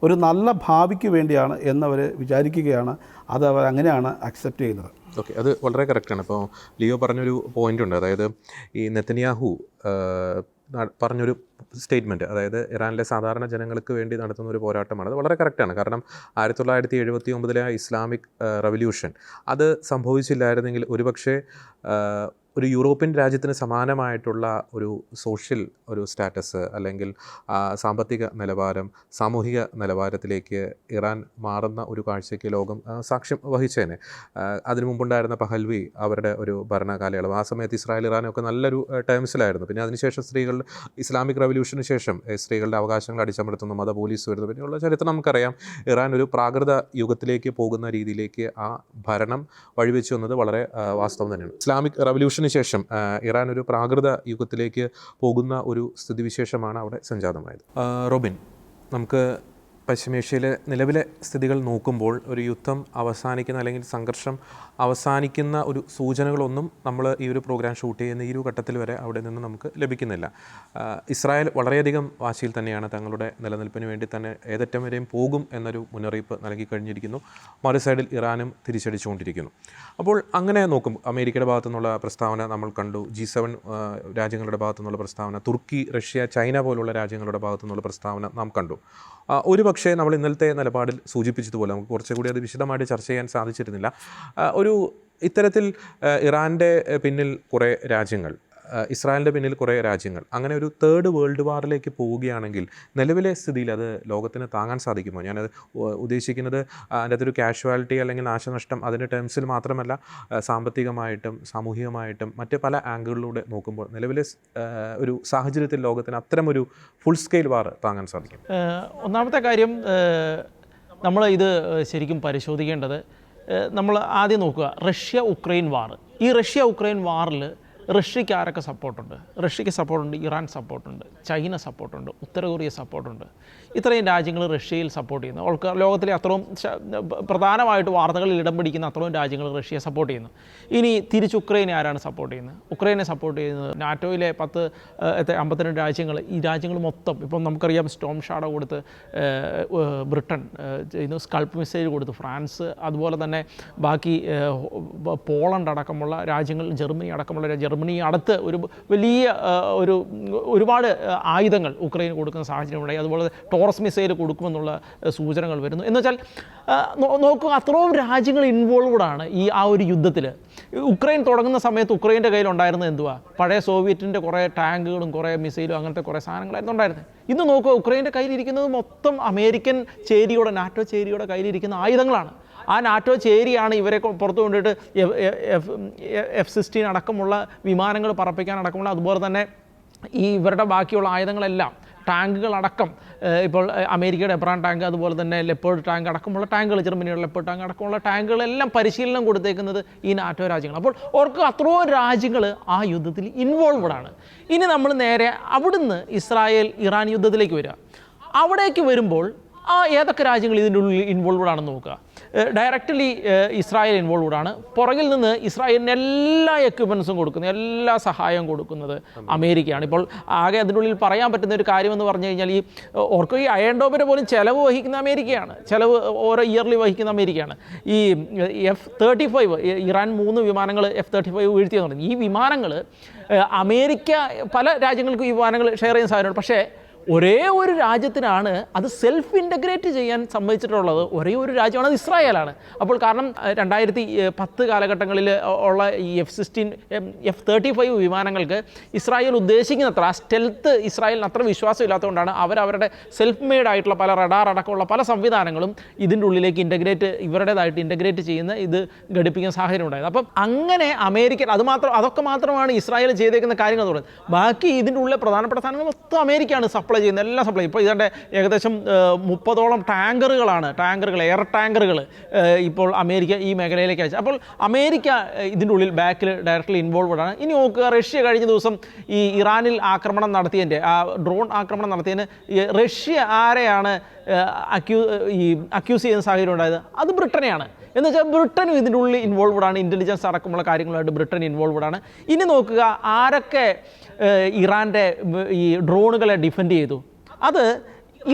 ഒരു നല്ല ഭാവിക്ക് വേണ്ടിയാണ് എന്നവർ വിചാരിക്കുകയാണ്. അത് അവർ അങ്ങനെയാണ് അക്സെപ്റ്റ് ചെയ്യുന്നത്. ഓക്കെ, അത് വളരെ കറക്റ്റാണ്. ഇപ്പോൾ ലിയോ പറഞ്ഞൊരു പോയിൻ്റ് ഉണ്ട്. അതായത് ഈ നെതന്യാഹു പറഞ്ഞൊരു സ്റ്റേറ്റ്മെൻറ്റ്, അതായത് ഇറാനിലെ സാധാരണ ജനങ്ങൾക്ക് വേണ്ടി നടത്തുന്ന ഒരു പോരാട്ടമാണ്. അത് വളരെ കറക്റ്റാണ്. കാരണം 1979 ഇസ്ലാമിക് റവല്യൂഷൻ അത് സംഭവിച്ചില്ലായിരുന്നെങ്കിൽ ഒരുപക്ഷെ ഒരു യൂറോപ്യൻ രാജ്യത്തിന് സമാനമായിട്ടുള്ള ഒരു സോഷ്യൽ ഒരു സ്റ്റാറ്റസ് അല്ലെങ്കിൽ സാമ്പത്തിക നിലവാരം, സാമൂഹിക നിലവാരത്തിലേക്ക് ഇറാൻ മാറുന്ന ഒരു കാഴ്ചയ്ക്ക് ലോകം സാക്ഷ്യം വഹിച്ചേനെ. അതിനു മുമ്പുണ്ടായിരുന്ന പഹൽവി അവരുടെ ഒരു ഭരണകാലയളവ്, ആ സമയത്ത് ഇസ്രായേൽ ഇറാനൊക്കെ നല്ലൊരു ടേംസിലായിരുന്നു. പിന്നെ അതിനുശേഷം ഇസ്ലാമിക് റവല്യൂഷന് ശേഷം സ്ത്രീകളുടെ അവകാശങ്ങൾ അടിച്ചമർത്തുന്ന മത പോലീസ് വരുന്നു. പിന്നെയുള്ള ചരിത്രം നമുക്കറിയാം. ഇറാൻ ഒരു പ്രാകൃത യുഗത്തിലേക്ക് പോകുന്ന രീതിയിലേക്ക് ആ ഭരണം വഴിവെച്ചു വന്നത് വളരെ വാസ്തവം തന്നെയാണ്. ഇസ്ലാമിക് റവല്യൂഷന് എസ്കലേഷന് ശേഷം ഇറാൻ ഒരു പ്രാകൃത യുഗത്തിലേക്ക് പോകുന്ന ഒരു സ്ഥിതിവിശേഷമാണ് അവിടെ സംജാതമായത്. റോബിൻ, നമുക്ക് പശ്ചിമേഷ്യയിലെ നിലവിലെ സ്ഥിതികൾ നോക്കുമ്പോൾ ഒരു യുദ്ധം അവസാനിക്കുന്ന അല്ലെങ്കിൽ സംഘർഷം അവസാനിക്കുന്ന ഒരു സൂചനകളൊന്നും നമ്മൾ ഈ ഒരു പ്രോഗ്രാം ഷൂട്ട് ചെയ്യുന്ന ഈ ഒരു ഘട്ടത്തിൽ വരെ അവിടെ നിന്ന് നമുക്ക് ലഭിക്കുന്നില്ല. ഇസ്രായേൽ വളരെയധികം വാശിയിൽ തന്നെയാണ് തങ്ങളുടെ നിലനിൽപ്പിന് വേണ്ടി തന്നെ ഏതറ്റം വരെയും പോകും എന്നൊരു മുന്നറിയിപ്പ് നൽകി കഴിഞ്ഞിരിക്കുന്നു. മറു സൈഡിൽ ഇറാനും തിരിച്ചടിച്ചുകൊണ്ടിരിക്കുന്നു. അപ്പോൾ അങ്ങനെ നോക്കും, അമേരിക്കയുടെ ഭാഗത്തു നിന്നുള്ള പ്രസ്താവന നമ്മൾ കണ്ടു, G7 രാജ്യങ്ങളുടെ ഭാഗത്തു നിന്നുള്ള പ്രസ്താവന, തുർക്കി, റഷ്യ, ചൈന പോലുള്ള രാജ്യങ്ങളുടെ ഭാഗത്തു നിന്നുള്ള പ്രസ്താവന നാം കണ്ടു. ഒരു പക്ഷേ നമ്മൾ ഇന്നലത്തെ നിലപാടിൽ സൂചിപ്പിച്ചതുപോലെ നമുക്ക് കുറച്ചുകൂടി അത് വിശദമായിട്ട് ചർച്ച ചെയ്യാൻ സാധിച്ചിരുന്നില്ല. ഇത്തരത്തിൽ ഇറാൻ്റെ പിന്നിൽ കുറേ രാജ്യങ്ങൾ, ഇസ്രായേലിൻ്റെ പിന്നിൽ കുറേ രാജ്യങ്ങൾ, അങ്ങനെ ഒരു തേർഡ് വേൾഡ് വാറിലേക്ക് പോവുകയാണെങ്കിൽ നിലവിലെ സ്ഥിതിയിൽ അത് ലോകത്തിന് താങ്ങാൻ സാധിക്കുമോ? ഞാനത് ഉദ്ദേശിക്കുന്നത് അതിൻ്റെ അകത്തൊരു കാഷ്വാലിറ്റി അല്ലെങ്കിൽ നാശനഷ്ടം അതിൻ്റെ ടേംസിൽ മാത്രമല്ല, സാമ്പത്തികമായിട്ടും സാമൂഹികമായിട്ടും മറ്റ് പല ആംഗിളിലൂടെ നോക്കുമ്പോൾ നിലവിലെ ഒരു സാഹചര്യത്തിൽ ലോകത്തിന് അത്തരമൊരു ഫുൾ സ്കെയിൽ വാർ താങ്ങാൻ സാധിക്കും. ഒന്നാമത്തെ കാര്യം, നമ്മൾ ഇത് ശരിക്കും പരിശോധിക്കേണ്ടത്, നമ്മൾ ആദ്യം നോക്കുക റഷ്യ ഉക്രൈൻ വാർ. ഈ റഷ്യ ഉക്രൈൻ വാറിൽ റഷ്യക്ക് ആരൊക്കെ സപ്പോർട്ടുണ്ട്? റഷ്യക്ക് സപ്പോർട്ടുണ്ട്, ഇറാൻ സപ്പോർട്ടുണ്ട്, ചൈന സപ്പോർട്ടുണ്ട്, ഉത്തര കൊറിയ സപ്പോർട്ടുണ്ട്. ഇത്രയും രാജ്യങ്ങൾ റഷ്യയിൽ സപ്പോർട്ട് ചെയ്യുന്നു. ലോകത്തിലെ അത്രയും പ്രധാനമായിട്ട് വാർത്തകളിൽ ഇടം പിടിക്കുന്ന അത്രയും രാജ്യങ്ങൾ റഷ്യയെ സപ്പോർട്ട് ചെയ്യുന്നു. ഇനി തിരിച്ച് ഉക്രൈനെ ആരാണ് സപ്പോർട്ട് ചെയ്യുന്നത്? ഉക്രൈനെ സപ്പോർട്ട് ചെയ്യുന്നത് നാറ്റോയിലെ 52 രാജ്യങ്ങൾ. ഈ രാജ്യങ്ങൾ മൊത്തം ഇപ്പം നമുക്കറിയാം, സ്റ്റോം ഷാഡോ കൊടുത്ത് ബ്രിട്ടൻ, സ്കൾപ്പ് മിസൈൽ കൊടുത്ത് ഫ്രാൻസ്, അതുപോലെ തന്നെ ബാക്കി പോളണ്ട് അടക്കമുള്ള രാജ്യങ്ങൾ, ജർമ്മനി അടക്കമുള്ള ജർമ്മനി അടുത്ത് ഒരു വലിയ ഒരുപാട് ആയുധങ്ങൾ ഉക്രൈന് കൊടുക്കുന്ന സാഹചര്യമുണ്ടായി. അതുപോലെ ടോറസ് മിസൈൽ കൊടുക്കുമെന്നുള്ള സൂചനകൾ വരുന്നു. എന്ന് വെച്ചാൽ നോക്കുക, അത്രയും രാജ്യങ്ങൾ ഇൻവോൾവ്ഡാണ് ആ ഒരു യുദ്ധത്തിൽ. ഉക്രൈൻ തുടങ്ങുന്ന സമയത്ത് ഉക്രൈൻ്റെ കയ്യിലുണ്ടായിരുന്നത് എന്തുവാ? പഴയ സോവിയറ്റിൻ്റെ കുറേ ടാങ്കുകളും കുറേ മിസൈലും അങ്ങനത്തെ കുറേ സാധനങ്ങളായിരുന്നു ഉണ്ടായിരുന്നത്. ഇന്ന് നോക്കുക, ഉക്രൈൻ്റെ കയ്യിലിരിക്കുന്നത് മൊത്തം അമേരിക്കൻ ചേരിയുടെ, നാറ്റോ ചേരിയുടെ കയ്യിലിരിക്കുന്ന ആയുധങ്ങളാണ്. ആ നാറ്റോ ചേരിയാണ് ഇവരെ പുറത്തു കൊണ്ടിട്ട് F-16 അടക്കമുള്ള വിമാനങ്ങൾ പറപ്പിക്കാൻ അടക്കമുള്ള, അതുപോലെ തന്നെ ഇവരുടെ ബാക്കിയുള്ള ആയുധങ്ങളെല്ലാം, ടാങ്കുകളടക്കം, ഇപ്പോൾ അമേരിക്കയുടെ എബ്രാൻ ടാങ്ക്, അതുപോലെ തന്നെ ലെപ്പേർഡ് ടാങ്ക് അടക്കമുള്ള ടാങ്കുകൾ, ജർമ്മനിയുടെ ലെപ്പേർഡ് ടാങ്ക് അടക്കമുള്ള ടാങ്കുകളെല്ലാം പരിശീലനം കൊടുത്തേക്കുന്നത് ഈ നാറ്റോ രാജ്യങ്ങൾ. അപ്പോൾ അവർക്ക് അത്രയും രാജ്യങ്ങൾ ആ യുദ്ധത്തിൽ ഇൻവോൾവ്ഡാണ്. ഇനി നമ്മൾ നേരെ അവിടുന്ന് ഇസ്രായേൽ ഇറാൻ യുദ്ധത്തിലേക്ക് വരിക. അവിടേക്ക് വരുമ്പോൾ ഏതൊക്കെ രാജ്യങ്ങൾ ഇതിൻ്റെ ഉള്ളിൽ ഇൻവോൾവ്ഡ് ആണെന്ന് നോക്കുക. ഡയറക്റ്റ്ലി ഇസ്രായേൽ ഇൻവോൾവ്ഡ് ആണ്. പുറകിൽ നിന്ന് ഇസ്രായേലിന് എല്ലാ എക്യുപ്മെൻസും കൊടുക്കുന്നത്, എല്ലാ സഹായവും കൊടുക്കുന്നത് അമേരിക്കയാണ്. ഇപ്പോൾ ആകെ അതിനുള്ളിൽ പറയാൻ പറ്റുന്ന ഒരു കാര്യമെന്ന് പറഞ്ഞു കഴിഞ്ഞാൽ, ഓർക്ക് ഈ അയൺ ഡോമിൻ്റെ പോലും ചിലവ് വഹിക്കുന്ന അമേരിക്കയാണ്, ചിലവ് ഓരോ ഇയർലി വഹിക്കുന്ന അമേരിക്കയാണ്. ഈ F-35 ഇറാൻ 3 വിമാനങ്ങൾ F-35 വീഴ്ത്തിയെന്ന് പറഞ്ഞു. ഈ വിമാനങ്ങൾ അമേരിക്ക പല രാജ്യങ്ങൾക്കും ഈ വിമാനങ്ങൾ ഷെയർ ചെയ്യുന്ന സാധനമാണ്. പക്ഷേ ഒരേ ഒരു രാജ്യത്തിനാണ് അത് സെൽഫ് ഇൻ്റഗ്രേറ്റ് ചെയ്യാൻ സമ്മതിച്ചിട്ടുള്ളത്. ഒരേ ഒരു രാജ്യമാണ്, അത് ഇസ്രായേലാണ്. അപ്പോൾ കാരണം 2010 കാലഘട്ടങ്ങളിൽ ഉള്ള ഈ F-35 വിമാനങ്ങൾക്ക് ഇസ്രായേൽ ഉദ്ദേശിക്കുന്നത്ര സ്റ്റെൽത്ത് ഇസ്രായേലിന് അത്ര വിശ്വാസമില്ലാത്തതുകൊണ്ടാണ് അവരവരുടെ സെൽഫ് മെയ്ഡ് ആയിട്ടുള്ള പല റഡാർ അടക്കമുള്ള പല സംവിധാനങ്ങളും ഇതിൻ്റെ ഉള്ളിലേക്ക് ഇവരുടേതായിട്ട് ഇൻ്റഗ്രേറ്റ് ചെയ്യുന്ന ഇത് ഘടിപ്പിക്കുന്ന സാഹചര്യം ഉണ്ടായത്. അപ്പം അങ്ങനെ അമേരിക്കൻ അതൊക്കെ മാത്രമാണ് ഇസ്രായേൽ ചെയ്തേക്കുന്ന കാര്യങ്ങൾ എന്ന് പറയുന്നത്. ബാക്കി ഇതിൻ്റെ ഉള്ളിലെ പ്രധാനപ്പെട്ട സാധനങ്ങൾ മൊത്തം അമേരിക്കയാണ് സപ്ലൈ ചെയ്യുന്ന, എല്ലാ സപ്ലൈ. ഇപ്പോൾ ഇതിൻ്റെ ഏകദേശം 30ഓളം ടാങ്കറുകൾ, എയർ ടാങ്കറുകൾ ഇപ്പോൾ അമേരിക്ക ഈ മേഖലയിലേക്ക് അയച്ചു. അപ്പോൾ അമേരിക്ക ഇതിൻ്റെ ഉള്ളിൽ ബാക്കിൽ ഡയറക്റ്റ്ലി ഇൻവോൾവ്ഡ് ആണ്. ഇനി നോക്കുക, റഷ്യ കഴിഞ്ഞ ദിവസം ഈ ഇറാനിൽ ആക്രമണം നടത്തിയതിൻ്റെ, ഡ്രോൺ ആക്രമണം നടത്തിയതിന് റഷ്യ ആരെയാണ് അക്യൂസ് ചെയ്യുന്ന സാഹചര്യം ഉണ്ടായത്? അത് ബ്രിട്ടനെയാണ്. എന്ന് വെച്ചാൽ ബ്രിട്ടനും ഇതിൻ്റെ ഉള്ളിൽ ഇൻവോൾവ്ഡ് ആണ്. ഇൻ്റലിജൻസ് അടക്കമുള്ള കാര്യങ്ങളായിട്ട് ബ്രിട്ടൻ ഇൻവോൾവ്ഡ് ആണ്. ഇനി നോക്കുക, ആരൊക്കെ ഇറാൻ്റെ ഈ ഡ്രോണുകളെ ഡിഫെൻഡ് ചെയ്തു? അത്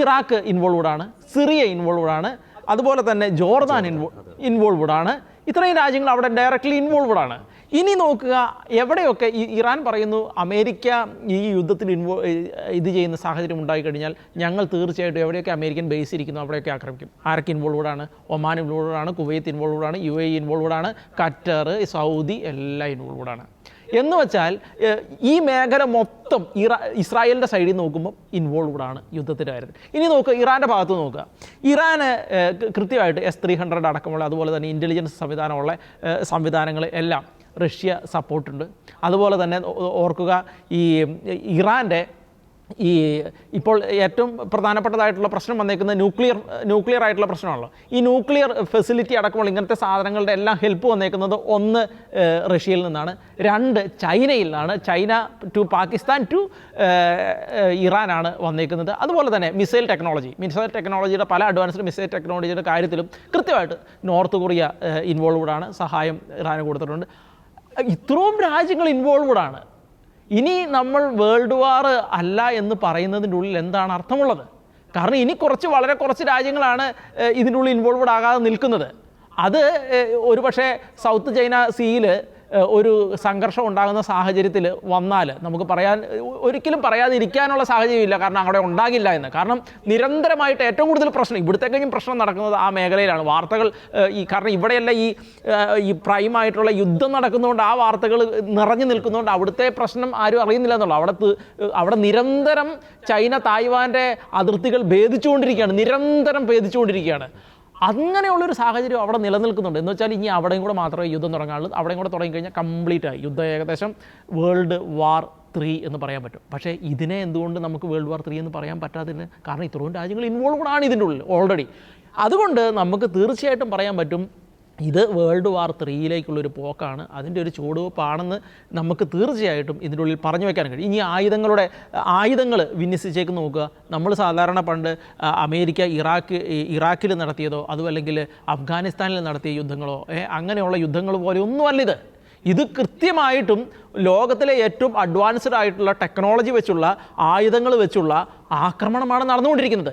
ഇറാഖ് ഇൻവോൾവ്ഡ് ആണ്, സിറിയ ഇൻവോൾവ്ഡ് ആണ്, അതുപോലെ തന്നെ ജോർദാൻ ഇൻവോൾവ്ഡ് ആണ്. ഇത്രയും രാജ്യങ്ങൾ അവിടെ ഡയറക്റ്റ്ലി ഇൻവോൾവ്ഡ് ആണ്. ഇനി നോക്കുക, എവിടെയൊക്കെ ഇറാൻ പറയുന്നു അമേരിക്ക ഈ യുദ്ധത്തിൽ ഇത് ചെയ്യുന്ന സാഹചര്യം ഉണ്ടായിക്കഴിഞ്ഞാൽ ഞങ്ങൾ തീർച്ചയായിട്ടും എവിടെയൊക്കെ അമേരിക്കൻ ബേസ് ഇരിക്കുന്നു അവിടെയൊക്കെ ആക്രമിക്കും. ആരൊക്കെ ഇൻവോൾവ്ഡ് ആണ്? ഒമാൻ ഇൻവോൾവ്ഡ് ആണ്, കുവൈത്ത് ഇൻവോൾവ്ഡ് ആണ്, UAE ഇൻവോൾവ്ഡ് ആണ്, ഖത്തർ, സൗദി എല്ലാം ഇൻവോൾവ്ഡ് ആണ്. എന്ന് വെച്ചാൽ ഈ മേഖല മൊത്തം ഇസ്രായേലിൻ്റെ സൈഡിൽ നോക്കുമ്പോൾ ഇൻവോൾവ്ഡ് ആണ് യുദ്ധത്തിൻ്റെ കാര്യത്തിൽ. ഇനി നോക്കുക, ഇറാൻ്റെ ഭാഗത്ത് നോക്കുക. ഇറാന് കൃത്യമായിട്ട് S-300 അടക്കമുള്ള, അതുപോലെ തന്നെ ഇൻ്റലിജൻസ് സംവിധാനമുള്ള സംവിധാനങ്ങൾ എല്ലാം റഷ്യ സപ്പോർട്ടുണ്ട്. അതുപോലെ തന്നെ ഓർക്കുക, ഈ ഇറാൻ്റെ ഈ ഇപ്പോൾ ഏറ്റവും പ്രധാനപ്പെട്ടതായിട്ടുള്ള പ്രശ്നം വന്നേക്കുന്നത് ന്യൂക്ലിയർ ആയിട്ടുള്ള പ്രശ്നമാണല്ലോ. ഈ ന്യൂക്ലിയർ ഫെസിലിറ്റി അടക്കമുള്ള ഇങ്ങനത്തെ സാധനങ്ങളുടെ എല്ലാം ഹെൽപ്പ് വന്നേക്കുന്നത് ഒന്ന് റഷ്യയിൽ നിന്നാണ്, രണ്ട് ചൈനയിൽ നിന്നാണ്. ചൈന ടു പാകിസ്ഥാൻ ടു ഇറാനാണ് വന്നേക്കുന്നത്. അതുപോലെ തന്നെ മിസൈൽ ടെക്നോളജിയുടെ പല അഡ്വാൻസ്ഡ് മിസൈൽ ടെക്നോളജിയുടെ കാര്യത്തിലും കൃത്യമായിട്ട് നോർത്ത് കൊറിയ ഇൻവോൾവ്ഡാണ്, സഹായം ഇറാന് കൊടുത്തിട്ടുണ്ട്. ഇത്രയും രാജ്യങ്ങൾ ഇൻവോൾവ്ഡാണ്. ഇനി നമ്മൾ വേൾഡ് വാർ അല്ല എന്ന് പറയുന്നതിൻ്റെ ഉള്ളിൽ എന്താണ് അർത്ഥമുള്ളത്? കാരണം ഇനി വളരെ കുറച്ച് രാജ്യങ്ങളാണ് ഇതിൻ്റെ ഉള്ളിൽ ഇൻവോൾവ്ഡ് ആകാതെ നിൽക്കുന്നത്. അത് ഒരു പക്ഷേ സൗത്ത് ചൈന സീയിൽ ഒരു സംഘർഷം ഉണ്ടാകുന്ന സാഹചര്യത്തിൽ വന്നാൽ നമുക്ക് ഒരിക്കലും പറയാതിരിക്കാനുള്ള സാഹചര്യമില്ല. കാരണം അവിടെ ഉണ്ടാകില്ല എന്ന്. കാരണം നിരന്തരമായിട്ട് ഏറ്റവും കൂടുതൽ പ്രശ്നം ഇവിടുത്തെ കഴിഞ്ഞും പ്രശ്നം നടക്കുന്നത് ആ മേഖലയിലാണ്. വാർത്തകൾ കാരണം ഇവിടെയല്ല ഈ പ്രൈമായിട്ടുള്ള യുദ്ധം നടക്കുന്നതുകൊണ്ട് ആ വാർത്തകൾ നിറഞ്ഞു നിൽക്കുന്നതുകൊണ്ട് അവിടുത്തെ പ്രശ്നം ആരും അറിയുന്നില്ല എന്നുള്ളൂ. അവിടെ നിരന്തരം ചൈന തായ്വാൻ്റെ അതിർത്തികൾ നിരന്തരം ഭേദിച്ചുകൊണ്ടിരിക്കുകയാണ്. അങ്ങനെയുള്ളൊരു സാഹചര്യം അവിടെ നിലനിൽക്കുന്നുണ്ട്. എന്ന് വെച്ചാൽ ഇനി അവിടെയും കൂടെ മാത്രമേ യുദ്ധം തുടങ്ങാനുള്ളൂ. അവിടെയും കൂടെ തുടങ്ങിക്കഴിഞ്ഞാൽ കംപ്ലീറ്റ് ആയി യുദ്ധം. ഏകദേശം വേൾഡ് വാർ 3 എന്ന് പറയാൻ പറ്റും. പക്ഷേ ഇതിനെ എന്തുകൊണ്ട് നമുക്ക് വേൾഡ് വാർ 3 എന്ന് പറയാൻ പറ്റാത്തതിന് കാരണം ഇത്രയും രാജ്യങ്ങൾ ഇൻവോൾവ്ഡ് ആണ് ഇതിൻ്റെ ഉള്ളിൽ ഓൾറെഡി. അതുകൊണ്ട് നമുക്ക് തീർച്ചയായിട്ടും പറയാൻ പറ്റും ഇത് വേൾഡ് വാർ 3യിലേക്കുള്ളൊരു പോക്കാണ്, അതിൻ്റെ ഒരു ചുവടുവെപ്പാണെന്ന് നമുക്ക് തീർച്ചയായിട്ടും ഇതിൻ്റെ ഉള്ളിൽ പറഞ്ഞു വയ്ക്കാൻ കഴിയും. ഇനി ആയുധങ്ങൾ വിന്യസിച്ചേക്ക് നോക്കുക. നമ്മൾ സാധാരണ പണ്ട് അമേരിക്ക ഇറാഖിൽ നടത്തിയതോ അതുമല്ലെങ്കിൽ അഫ്ഗാനിസ്ഥാനിൽ നടത്തിയ യുദ്ധങ്ങളോ അങ്ങനെയുള്ള യുദ്ധങ്ങൾ പോലെ ഒന്നുമല്ല ഇത്. ഇത് കൃത്യമായിട്ടും ലോകത്തിലെ ഏറ്റവും അഡ്വാൻസ്ഡ് ആയിട്ടുള്ള ടെക്നോളജി വെച്ചുള്ള ആയുധങ്ങൾ വെച്ചുള്ള ആക്രമണമാണ് നടന്നുകൊണ്ടിരിക്കുന്നത്.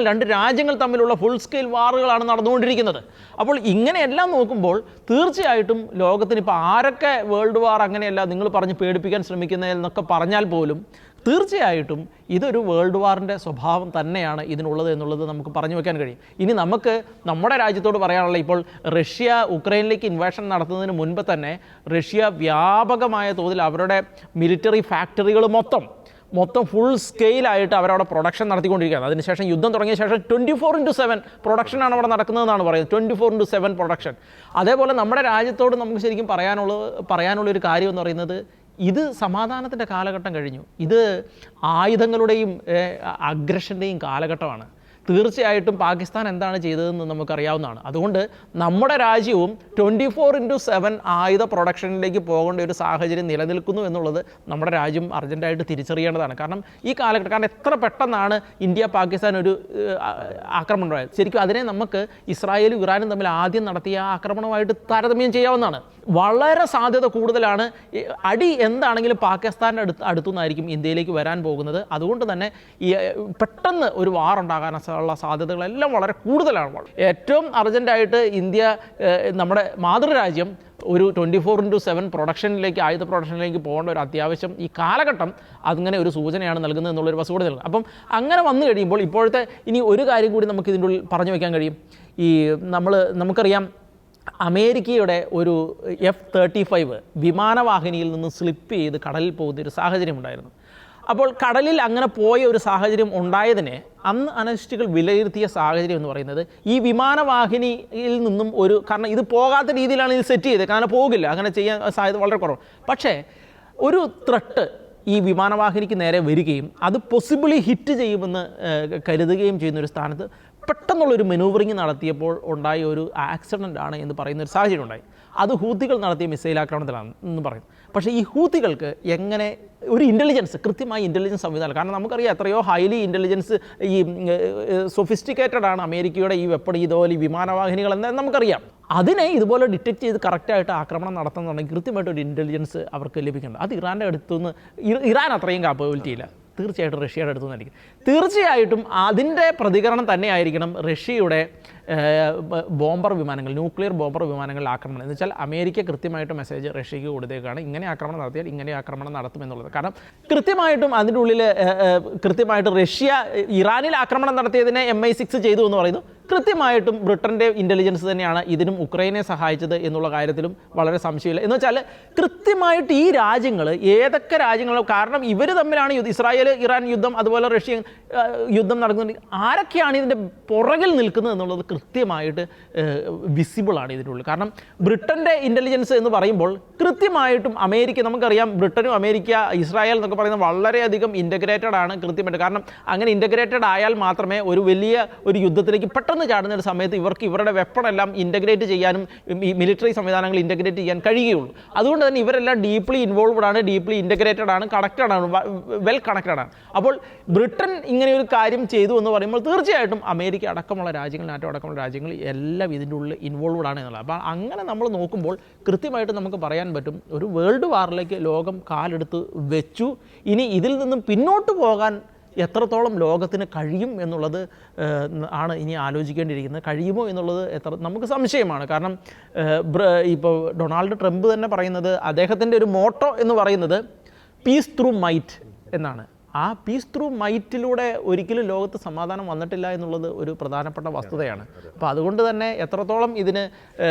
രണ്ട് രാജ്യങ്ങൾ തമ്മിലുള്ള ഫുൾ സ്കെയിൽ വാറുകളാണ് നടന്നുകൊണ്ടിരിക്കുന്നത്. അപ്പോൾ ഇങ്ങനെയെല്ലാം നോക്കുമ്പോൾ തീർച്ചയായിട്ടും ലോകത്തിന് ഇപ്പോൾ ആരൊക്കെ വേൾഡ് വാർ അങ്ങനെയല്ല നിങ്ങൾ പറഞ്ഞ് പേടിപ്പിക്കാൻ ശ്രമിക്കുന്നതെന്നൊക്കെ പറഞ്ഞാൽ പോലും തീർച്ചയായിട്ടും ഇതൊരു വേൾഡ് വാറിൻ്റെ സ്വഭാവം തന്നെയാണ് ഇതിനുള്ളത് എന്നുള്ളത് നമുക്ക് പറഞ്ഞു വയ്ക്കാൻ കഴിയും. ഇനി നമുക്ക് നമ്മുടെ രാജ്യത്തോട് പറയാനുള്ള ഇപ്പോൾ റഷ്യ ഉക്രൈനിലേക്ക് ഇൻവേഷൻ നടത്തുന്നതിന് മുൻപ് തന്നെ റഷ്യ വ്യാപകമായ തോതിൽ അവരുടെ മിലിറ്ററി ഫാക്ടറികൾ മൊത്തം ഫുൾ സ്കെയിലായിട്ട് അവരവിടെ പ്രൊഡക്ഷൻ നടത്തിക്കൊണ്ടിരിക്കുകയാണ്. അതിനുശേഷം യുദ്ധം തുടങ്ങിയ ശേഷം 24/7 പ്രൊഡക്ഷനാണ് അവിടെ നടക്കുന്നതെന്നാണ് പറയുന്നത്. 24/7 പ്രൊഡക്ഷൻ. അതേപോലെ നമ്മുടെ രാജ്യത്തോട് നമുക്ക് ശരിക്കും പറയാനുള്ളൊരു കാര്യം എന്ന് പറയുന്നത് ഇത് സമാധാനത്തിൻ്റെ കാലഘട്ടം കഴിഞ്ഞു. ഇത് ആയുധങ്ങളുടെയും അഗ്രഷൻ്റെയും കാലഘട്ടമാണ്. തീർച്ചയായിട്ടും പാകിസ്ഥാൻ എന്താണ് ചെയ്തതെന്ന് നമുക്കറിയാവുന്നതാണ്. അതുകൊണ്ട് നമ്മുടെ രാജ്യവും 24/7 ആയുധ പ്രൊഡക്ഷനിലേക്ക് പോകേണ്ട ഒരു സാഹചര്യം നിലനിൽക്കുന്നു എന്നുള്ളത് നമ്മുടെ രാജ്യം അർജൻറ്റായിട്ട് തിരിച്ചറിയേണ്ടതാണ്. കാരണം ഈ കാലഘട്ടം എത്ര പെട്ടെന്നാണ് ഇന്ത്യ പാകിസ്ഥാൻ ഒരു ആക്രമണം ഉണ്ടായത്. ശരിക്കും അതിനെ നമുക്ക് ഇസ്രായേലും ഇറാനും തമ്മിൽ ആദ്യം നടത്തിയ ആക്രമണമായിട്ട് താരതമ്യം ചെയ്യാവുന്നതാണ്. വളരെ സാധ്യത കൂടുതലാണ് അടി എന്താണെങ്കിലും പാകിസ്ഥാൻ്റെ അടുത്തുനിന്നായിരിക്കും ഇന്ത്യയിലേക്ക് വരാൻ പോകുന്നത്. അതുകൊണ്ട് തന്നെ ഈ പെട്ടെന്ന് ഒരു വാർ ഉണ്ടാകാനുള്ള സാധ്യതകളെല്ലാം വളരെ കൂടുതലാണ്. ഏറ്റവും അർജൻറ്റായിട്ട് ഇന്ത്യ നമ്മുടെ മാതൃരാജ്യം ഒരു 24/7 ആയുധ പ്രൊഡക്ഷനിലേക്ക് പോകേണ്ട ഒരു അത്യാവശ്യം ഈ കാലഘട്ടം അങ്ങനെ ഒരു സൂചനയാണ് നൽകുന്നത് എന്നുള്ളൊരു വസ്തുത നൽകുന്നത്. അപ്പം അങ്ങനെ വന്നു കഴിയുമ്പോൾ ഇപ്പോഴത്തെ ഇനി ഒരു കാര്യം കൂടി നമുക്ക് ഇതിൻ്റെ ഉള്ളിൽ പറഞ്ഞു വയ്ക്കാൻ കഴിയും. നമുക്കറിയാം അമേരിക്കയുടെ ഒരു F-35 വിമാനവാഹിനിയിൽ നിന്ന് സ്ലിപ്പ് ചെയ്ത് കടലിൽ പോകുന്നൊരു സാഹചര്യം ഉണ്ടായിരുന്നു. അപ്പോൾ കടലിൽ അങ്ങനെ പോയ ഒരു സാഹചര്യം ഉണ്ടായതിനെ അന്ന് അനലിസ്റ്റുകൾ വിലയിരുത്തിയ സാഹചര്യം എന്ന് പറയുന്നത് ഈ വിമാനവാഹിനിയിൽ നിന്നും കാരണം ഇത് പോകാത്ത രീതിയിലാണ് ഇത് സെറ്റ് ചെയ്തത്. കാരണം പോകില്ല, അങ്ങനെ ചെയ്യാൻ സാധ്യത വളരെ കുറവ്. പക്ഷേ ഒരു ത്രട്ട് ഈ വിമാനവാഹിനിക്ക് നേരെ വരികയും അത് പോസിബിളി ഹിറ്റ് ചെയ്യുമെന്ന് കരുതുകയും ചെയ്യുന്നൊരു സ്ഥാനത്ത് പെട്ടെന്നുള്ളൊരു മെനൂവറിങ് നടത്തിയപ്പോൾ ഉണ്ടായ ഒരു ആക്സിഡൻ്റ് ആണ് എന്ന് പറയുന്നൊരു സാഹചര്യം ഉണ്ടായി. അത് ഹൂത്തികൾ നടത്തിയ മിസൈൽ ആക്രമണത്തിലാണ് എന്ന് പറയുന്നത്. പക്ഷേ ഈ ഹൂത്തികൾക്ക് എങ്ങനെ ഒരു കൃത്യമായ ഇൻ്റലിജൻസ് സംവിധാനം, കാരണം നമുക്കറിയാം എത്രയോ ഹൈലി ഇൻ്റലിജൻസ് ഈ സൊഫിസ്റ്റിക്കേറ്റഡ് ആണ് അമേരിക്കയുടെ ഈ വെപ്പൺ ഇതുപോലെ ഈ വിമാനവാഹിനികൾ എന്ന് നമുക്കറിയാം. അതിനെ ഇതുപോലെ ഡിറ്റക്ട് ചെയ്ത് കറക്റ്റായിട്ട് ആക്രമണം നടത്തുന്നുണ്ടെങ്കിൽ കൃത്യമായിട്ടൊരു ഇൻ്റലിജൻസ് അവർക്ക് ലഭിക്കുന്നുണ്ട്. അത് ഇറാൻ്റെ അടുത്തുനിന്ന് ഇറാൻ അത്രയും കാപ്പബിലിറ്റി ഇല്ല. തീർച്ചയായിട്ടും റഷ്യയുടെ അടുത്തു നിന്നായിരിക്കും. തീർച്ചയായിട്ടും അതിൻ്റെ പ്രതികരണം തന്നെയായിരിക്കണം റഷ്യയുടെ ബോംബർ വിമാനങ്ങൾ, ന്യൂക്ലിയർ ബോംബർ വിമാനങ്ങളിൽ ആക്രമണം. എന്ന് വെച്ചാൽ അമേരിക്ക കൃത്യമായിട്ട് മെസ്സേജ് റഷ്യയ്ക്ക് കൊടുത്തേക്കാണ്, ഇങ്ങനെ ആക്രമണം നടത്തിയാൽ ഇങ്ങനെ ആക്രമണം നടത്തുമെന്നുള്ളത്. കാരണം കൃത്യമായിട്ടും അതിൻ്റെ ഉള്ളിൽ കൃത്യമായിട്ട് റഷ്യ ഇറാനിൽ ആക്രമണം നടത്തിയതിനെ MI6 ചെയ്തു എന്ന് പറയുന്നു. കൃത്യമായിട്ടും ബ്രിട്ടൻ്റെ ഇൻ്റലിജൻസ് തന്നെയാണ് ഇതിനും ഉക്രൈനെ സഹായിച്ചത് എന്നുള്ള കാര്യത്തിലും വളരെ സംശയമില്ല. എന്ന് വെച്ചാൽ കൃത്യമായിട്ട് ഈ രാജ്യങ്ങൾ ഏതൊക്കെ രാജ്യങ്ങൾ, കാരണം ഇവർ തമ്മിലാണ് ഇസ്രായേൽ ഇറാൻ യുദ്ധം അതുപോലെ റഷ്യ യുദ്ധം നടക്കുന്നുണ്ട്, ആരൊക്കെയാണ് ഇതിൻ്റെ പുറകിൽ നിൽക്കുന്നത് എന്നുള്ളത് കൃത്യമായിട്ട് വിസിബിളാണ് ഇതിനുള്ളിൽ. കാരണം ബ്രിട്ടൻ്റെ ഇൻ്റലിജൻസ് എന്ന് പറയുമ്പോൾ കൃത്യമായിട്ടും അമേരിക്ക, നമുക്കറിയാം ബ്രിട്ടനും അമേരിക്ക ഇസ്രായേൽ എന്നൊക്കെ പറയുന്നത് വളരെയധികം ഇൻ്റഗ്രേറ്റഡ് ആണ് കൃത്യമായിട്ട്. കാരണം അങ്ങനെ ഇൻ്റഗ്രേറ്റഡ് ആയാൽ മാത്രമേ ഒരു വലിയ ഒരു യുദ്ധത്തിലേക്ക് പെട്ടെന്ന് ചാടുന്ന ഒരു സമയത്ത് ഇവർക്ക് ഇവരുടെ വെപ്പൺ എല്ലാം ഇൻ്റഗ്രേറ്റ് ചെയ്യാനും ഈ മിലിറ്ററി സംവിധാനങ്ങൾ ഇൻ്റഗ്രേറ്റ് ചെയ്യാൻ കഴിയുകയുള്ളൂ. അതുകൊണ്ട് തന്നെ ഇവരെല്ലാം ഡീപ്ലി ഇൻവോൾവ്ഡ് ആണ്, ഡീപ്ലി ഇൻ്റഗ്രേറ്റഡ് ആണ്, കണക്റ്റഡ് ആണ്, വെൽ കണക്റ്റഡ് ആണ്. അപ്പോൾ ബ്രിട്ടൻ ഇങ്ങനെ ഒരു കാര്യം ചെയ്തു എന്ന് പറയുമ്പോൾ തീർച്ചയായിട്ടും അമേരിക്ക അടക്കമുള്ള രാജ്യങ്ങൾ, നാറ്റോ അടക്കമുള്ള രാജ്യങ്ങൾ എല്ലാം ഇതിൻ്റെ ഉള്ളിൽ ഇൻവോൾവ്ഡ് ആണ് എന്നുള്ളത്. അപ്പോൾ അങ്ങനെ നമ്മൾ നോക്കുമ്പോൾ കൃത്യമായിട്ട് നമുക്ക് പറയാൻ പറ്റും ഒരു വേൾഡ് വാറിലേക്ക് ലോകം കാലെടുത്ത് വെച്ചു. ഇനി ഇതിൽ നിന്നും പിന്നോട്ട് പോകാൻ എത്രത്തോളം ലോകത്തിന് കഴിയും എന്നുള്ളത് ആണ് ഇനി ആലോചിക്കേണ്ടിയിരിക്കുന്നത്. കഴിയുമോ എന്നുള്ളത് നമുക്ക് സംശയമാണ്. കാരണം ഇപ്പോൾ ഡൊണാൾഡ് ട്രംപ് തന്നെ പറയുന്നത്, അദ്ദേഹത്തിൻ്റെ ഒരു മോട്ടോ എന്ന് പറയുന്നത് പീസ് ത്രൂ മൈറ്റ് എന്നാണ്. ആ പീസ് ത്രൂ മൈറ്റിലൂടെ ഒരിക്കലും ലോകത്ത് സമാധാനം വന്നിട്ടില്ല എന്നുള്ളത് ഒരു പ്രധാനപ്പെട്ട വസ്തുതയാണ്. അപ്പോൾ അതുകൊണ്ട് തന്നെ എത്രത്തോളം ഇതിന്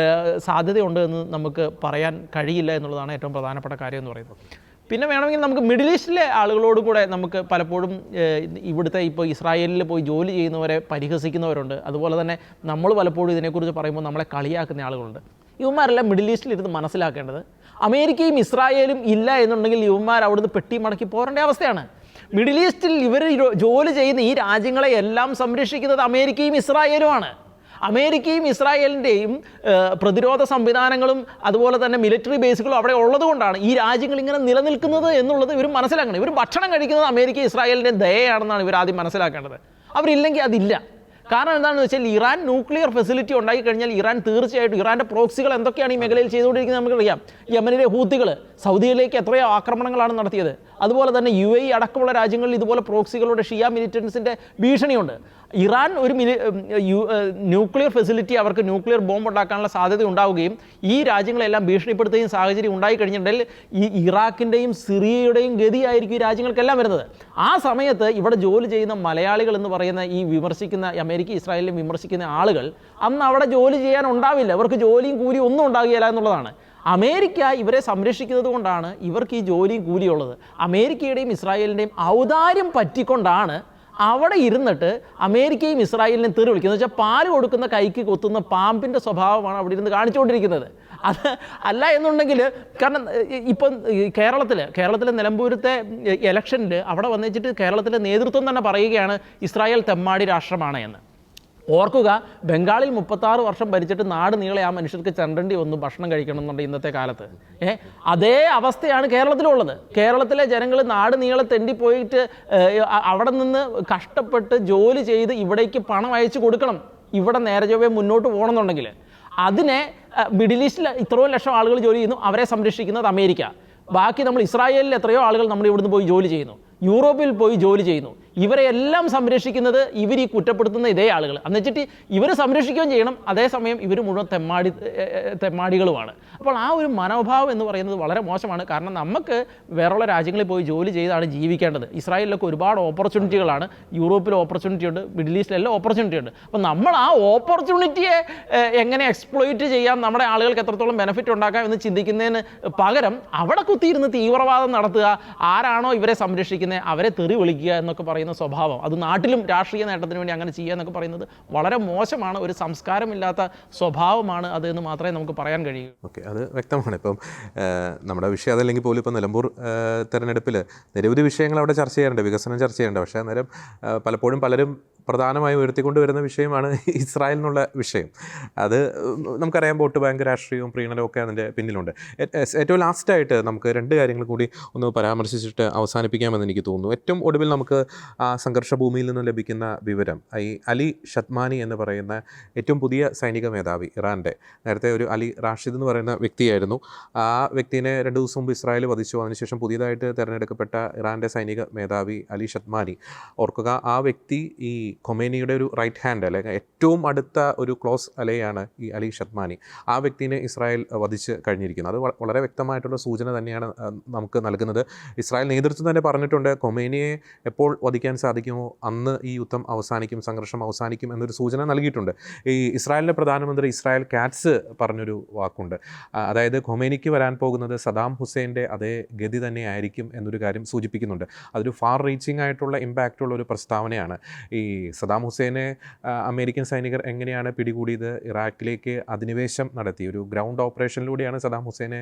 സാധ്യതയുണ്ട് എന്ന് നമുക്ക് പറയാൻ കഴിയില്ല എന്നുള്ളതാണ് ഏറ്റവും പ്രധാനപ്പെട്ട കാര്യം എന്ന് പറയുന്നത്. പിന്നെ വേണമെങ്കിൽ നമുക്ക് മിഡിൽ ഈസ്റ്റിലെ ആളുകളോട് കൂടെ നമുക്ക് പലപ്പോഴും ഇവിടുത്തെ ഇപ്പോൾ ഇസ്രായേലിൽ പോയി ജോലി ചെയ്യുന്നവരെ പരിഹസിക്കുന്നവരുണ്ട്. അതുപോലെ തന്നെ നമ്മൾ പലപ്പോഴും ഇതിനെക്കുറിച്ച് പറയുമ്പോൾ നമ്മളെ കളിയാക്കുന്ന ആളുകളുണ്ട്. ഇവന്മാരെല്ലാം മിഡിൽ ഈസ്റ്റിലിരുന്ന് മനസ്സിലാക്കേണ്ടത് അമേരിക്കയും ഇസ്രായേലും ഇല്ല എന്നുണ്ടെങ്കിൽ ഇവന്മാർ അവിടുന്ന് പെട്ടി മടക്കി പോരേണ്ട അവസ്ഥയാണ്. മിഡിൽ ഈസ്റ്റിൽ ഇവർ ജോലി ചെയ്യുന്ന ഈ രാജ്യങ്ങളെ എല്ലാം സംരക്ഷിക്കുന്നത് അമേരിക്കയും ഇസ്രായേലുമാണ്. അമേരിക്കയും ഇസ്രായേലിൻ്റെയും പ്രതിരോധ സംവിധാനങ്ങളും അതുപോലെ തന്നെ മിലിറ്ററി ബേസുകളും അവിടെ ഉള്ളതുകൊണ്ടാണ് ഈ രാജ്യങ്ങൾ ഇങ്ങനെ നിലനിൽക്കുന്നത് എന്നുള്ളത് ഇവർ മനസ്സിലാക്കണം. ഇവർ ഭക്ഷണം കഴിക്കുന്നത് അമേരിക്ക ഇസ്രായേലിൻ്റെ ദയയാണെന്നാണ് ഇവർ ആദ്യം മനസ്സിലാക്കേണ്ടത്. അവരില്ലെങ്കിൽ അതില്ല. കാരണം എന്താണെന്ന് വെച്ചാൽ ഇറാൻ ന്യൂക്ലിയർ ഫെസിലിറ്റി ഉണ്ടാക്കി കഴിഞ്ഞാൽ ഇറാൻ തീർച്ചയായിട്ടും ഇറാൻ്റെ പ്രോക്സികൾ എന്തൊക്കെയാണ് ഈ മേഖലയിൽ ചെയ്തുകൊണ്ടിരിക്കുന്നത് നമുക്കറിയാം. യമനിലെ ഹൂത്തികൾ സൗദിയിലേക്ക് എത്രയോ ആക്രമണങ്ങളാണ് നടത്തിയത്. അതുപോലെ തന്നെ UAE അടക്കമുള്ള രാജ്യങ്ങളിൽ ഇതുപോലെ പ്രോക്സികളുടെ ഷിയ മിലിറ്റൻസിൻ്റെ ഭീഷണിയുണ്ട്. ഇറാൻ ഒരു ന്യൂക്ലിയർ ഫെസിലിറ്റി, അവർക്ക് ന്യൂക്ലിയർ ബോംബ് ഉണ്ടാക്കാനുള്ള സാധ്യത ഉണ്ടാവുകയും ഈ രാജ്യങ്ങളെല്ലാം ഭീഷണിപ്പെടുത്തുകയും സാഹചര്യം ഉണ്ടായി കഴിഞ്ഞിട്ടുണ്ടെങ്കിൽ ഈ ഇറാഖിൻ്റെയും സിറിയയുടെയും ഗതിയായിരിക്കും ഈ രാജ്യങ്ങൾക്കെല്ലാം വരുന്നത്. ആ സമയത്ത് ഇവിടെ ജോലി ചെയ്യുന്ന മലയാളികൾ എന്ന് പറയുന്ന ഈ വിമർശിക്കുന്ന അമേരിക്ക ഇസ്രായേലിനെ വിമർശിക്കുന്ന ആളുകൾ അന്ന് അവിടെ ജോലി ചെയ്യാൻ ഉണ്ടാവില്ല. അവർക്ക് ജോലിയും കൂലിയും ഒന്നും ഉണ്ടാകുകയില്ല എന്നുള്ളതാണ്. അമേരിക്ക ഇവരെ സംരക്ഷിക്കുന്നത് കൊണ്ടാണ് ഇവർക്ക് ഈ ജോലിയും കൂലിയുള്ളത്. അമേരിക്കയുടെയും ഇസ്രായേലിൻ്റെയും ഔദാര്യം പറ്റിക്കൊണ്ടാണ് അവിടെ ഇരുന്നിട്ട് അമേരിക്കയും ഇസ്രായേലിനെ തെറി വിളിക്കുന്നത്. വെച്ചാൽ പാല് കൊടുക്കുന്ന കൈക്ക് കൊത്തുന്ന പാമ്പിൻ്റെ സ്വഭാവമാണ് അവിടെ ഇരുന്ന് കാണിച്ചുകൊണ്ടിരിക്കുന്നത്. അത് അല്ല എന്നുണ്ടെങ്കിൽ, കാരണം ഇപ്പം കേരളത്തിലെ നിലമ്പൂരത്തെ ഇലക്ഷനിൽ അവിടെ വന്നിട്ട് കേരളത്തിലെ നേതൃത്വം തന്നെ പറയുകയാണ് ഇസ്രായേൽ തെമ്മാടി രാഷ്ട്രമാണ് എന്ന്. ഓർക്കുക, ബംഗാളിൽ 36 വർഷം ഭരിച്ചിട്ട് നാട് നീളെ ആ മനുഷ്യർക്ക് ചണ്ടണ്ടി വന്നു ഭക്ഷണം കഴിക്കണം എന്നുണ്ടെങ്കിൽ ഇന്നത്തെ കാലത്ത് അതേ അവസ്ഥയാണ് കേരളത്തിലുള്ളത്. കേരളത്തിലെ ജനങ്ങൾ നാട് നീളെ തെണ്ടിപ്പോയിട്ട് അവിടെ നിന്ന് കഷ്ടപ്പെട്ട് ജോലി ചെയ്ത് ഇവിടേക്ക് പണം അയച്ചു കൊടുക്കണം, ഇവിടെ നേരെ ചൊവ്വേ മുന്നോട്ട് പോകണമെന്നുണ്ടെങ്കിൽ. അതിനെ മിഡിൽ ഈസ്റ്റിൽ ഇത്രയും ലക്ഷം ആളുകൾ ജോലി ചെയ്യുന്നു, അവരെ സംരക്ഷിക്കുന്നത് അമേരിക്ക. ബാക്കി നമ്മൾ ഇസ്രായേലിൽ എത്രയോ ആളുകൾ നമ്മൾ ഇവിടുന്ന് പോയി ജോലി ചെയ്യുന്നു, യൂറോപ്പിൽ പോയി ജോലി ചെയ്യുന്നു. ഇവരെ എല്ലാം സംരക്ഷിക്കുന്നത് ഇവർ ഈ കുറ്റപ്പെടുത്തുന്ന ഇതേ ആളുകൾ. എന്നുവെച്ചിട്ട് ഇവർ സംരക്ഷിക്കുകയും ചെയ്യണം, അതേസമയം ഇവർ മുഴുവൻ തെമ്മാടികളുമാണ്. അപ്പോൾ ആ ഒരു മനോഭാവം എന്ന് പറയുന്നത് വളരെ മോശമാണ്. കാരണം നമുക്ക് വേറെയുള്ള രാജ്യങ്ങളിൽ പോയി ജോലി ചെയ്താണ് ജീവിക്കേണ്ടത്. ഇസ്രായേലിലൊക്കെ ഒരുപാട് ഓപ്പർച്യൂണിറ്റികളാണ്, യൂറോപ്പിൽ ഓപ്പർച്യൂണിറ്റി ഉണ്ട്, മിഡിൽ ഈസ്റ്റിലെല്ലാം ഓപ്പർച്യൂണിറ്റി ഉണ്ട്. അപ്പോൾ നമ്മൾ ആ ഓപ്പർച്യൂണിറ്റിയെ എങ്ങനെ എക്സ്പ്ലോയിറ്റ് ചെയ്യാം, നമ്മുടെ ആളുകൾക്ക് എത്രത്തോളം ബെനിഫിറ്റ് ഉണ്ടാക്കാം എന്ന് ചിന്തിക്കുന്നതിന് പകരം അവിടെ കുത്തിയിരുന്ന് തീവ്രവാദം നടത്തുക, ആരാണോ ഇവരെ സംരക്ഷിക്കുന്നത് അവരെ തെറി വിളിക്കുക എന്നൊക്കെ പറയുന്ന സ്വഭാവം, അത് നാട്ടിലും രാഷ്ട്രീയ നേട്ടത്തിന് വേണ്ടി അങ്ങനെ ചെയ്യുക എന്നൊക്കെ പറയുന്നത് വളരെ മോശമാണ്. ഒരു സംസ്കാരമില്ലാത്ത സ്വഭാവമാണ് അത് എന്ന് മാത്രമേ നമുക്ക് പറയാൻ കഴിയൂ. ഓക്കെ, അത് വ്യക്തമാണ്. ഇപ്പം നമ്മുടെ വിഷയം അതല്ലെങ്കിൽ പോലും ഇപ്പം നിലമ്പൂർ തെരഞ്ഞെടുപ്പിൽ നിരവധി വിഷയങ്ങൾ അവിടെ ചർച്ച ചെയ്യാറുണ്ട്, വികസനം ചർച്ച ചെയ്യേണ്ട. പക്ഷേ അന്നേരം പലപ്പോഴും പലരും പ്രധാനമായും ഉയർത്തിക്കൊണ്ട് വരുന്ന വിഷയമാണ് ഇസ്രായേൽ എന്നുള്ള വിഷയം. അത് നമുക്കറിയാം, വോട്ട് ബാങ്ക് രാഷ്ട്രീയവും പ്രീണനവും ഒക്കെ അതിൻ്റെ പിന്നിലുണ്ട്. ഏറ്റവും ലാസ്റ്റായിട്ട് നമുക്ക് രണ്ട് കാര്യങ്ങൾ കൂടി ഒന്ന് പരാമർശിച്ചിട്ട് അവസാനിപ്പിക്കാമെന്ന് എനിക്ക് തോന്നുന്നു. ഏറ്റവും ഒടുവിൽ നമുക്ക് ആ സംഘർഷ ഭൂമിയിൽ നിന്നും ലഭിക്കുന്ന വിവരം, ഈ അലി ഷത്മാനി എന്ന് പറയുന്ന ഏറ്റവും പുതിയ സൈനിക മേധാവി ഇറാൻ്റെ, നേരത്തെ ഒരു അലി റാഷിദ് എന്ന് പറയുന്ന വ്യക്തിയായിരുന്നു. ആ വ്യക്തിനെ 2 ദിവസം മുമ്പ് ഇസ്രായേൽ വധിച്ചു. അതിനുശേഷം പുതിയതായിട്ട് തിരഞ്ഞെടുക്കപ്പെട്ട ഇറാൻ്റെ സൈനിക മേധാവി അലി ഷത്മാനി. ഓർക്കുക, ആ വ്യക്തി ഈ ഖൊമേനിയുടെ ഒരു റൈറ്റ് ഹാൻഡ്, അല്ലെങ്കിൽ ഏറ്റവും അടുത്ത ഒരു ക്ലോസ് അലയാണ് ഈ അലി ഷത്മാനി. ആ വ്യക്തിനെ ഇസ്രായേൽ വധിച്ച് കഴിഞ്ഞിരിക്കുന്നു. അത് വളരെ വ്യക്തമായിട്ടുള്ള സൂചന തന്നെയാണ് നമുക്ക് നൽകുന്നത്. ഇസ്രായേൽ നേതൃത്വം തന്നെ പറഞ്ഞിട്ടുണ്ട്, ഖൊമേനിയെ എപ്പോൾ വധിക്കാൻ സാധിക്കുമോ അന്ന് ഈ യുദ്ധം അവസാനിക്കും, സംഘർഷം അവസാനിക്കും എന്നൊരു സൂചന നൽകിയിട്ടുണ്ട്. ഈ ഇസ്രായേലിൻ്റെ പ്രധാനമന്ത്രി ഇസ്രായേൽ കാറ്റ്സ് പറഞ്ഞൊരു വാക്കുണ്ട്, അതായത് ഖൊമേനിക്ക് വരാൻ പോകുന്നത് സദാം ഹുസൈൻ്റെ അതേ ഗതി തന്നെയായിരിക്കും എന്നൊരു കാര്യം സൂചിപ്പിക്കുന്നുണ്ട്. അതൊരു ഫാർ റീച്ചിങ് ആയിട്ടുള്ള ഇമ്പാക്റ്റുള്ള ഒരു പ്രസ്താവനയാണ്. ഈ സദാം ഹുസൈനെ അമേരിക്കൻ സൈനികർ എങ്ങനെയാണ് പിടികൂടിയത്? ഇറാഖിലേക്ക് അധിനിവേശം നടത്തി ഒരു ഗ്രൗണ്ട് ഓപ്പറേഷനിലൂടെയാണ് സദാം ഹുസൈനെ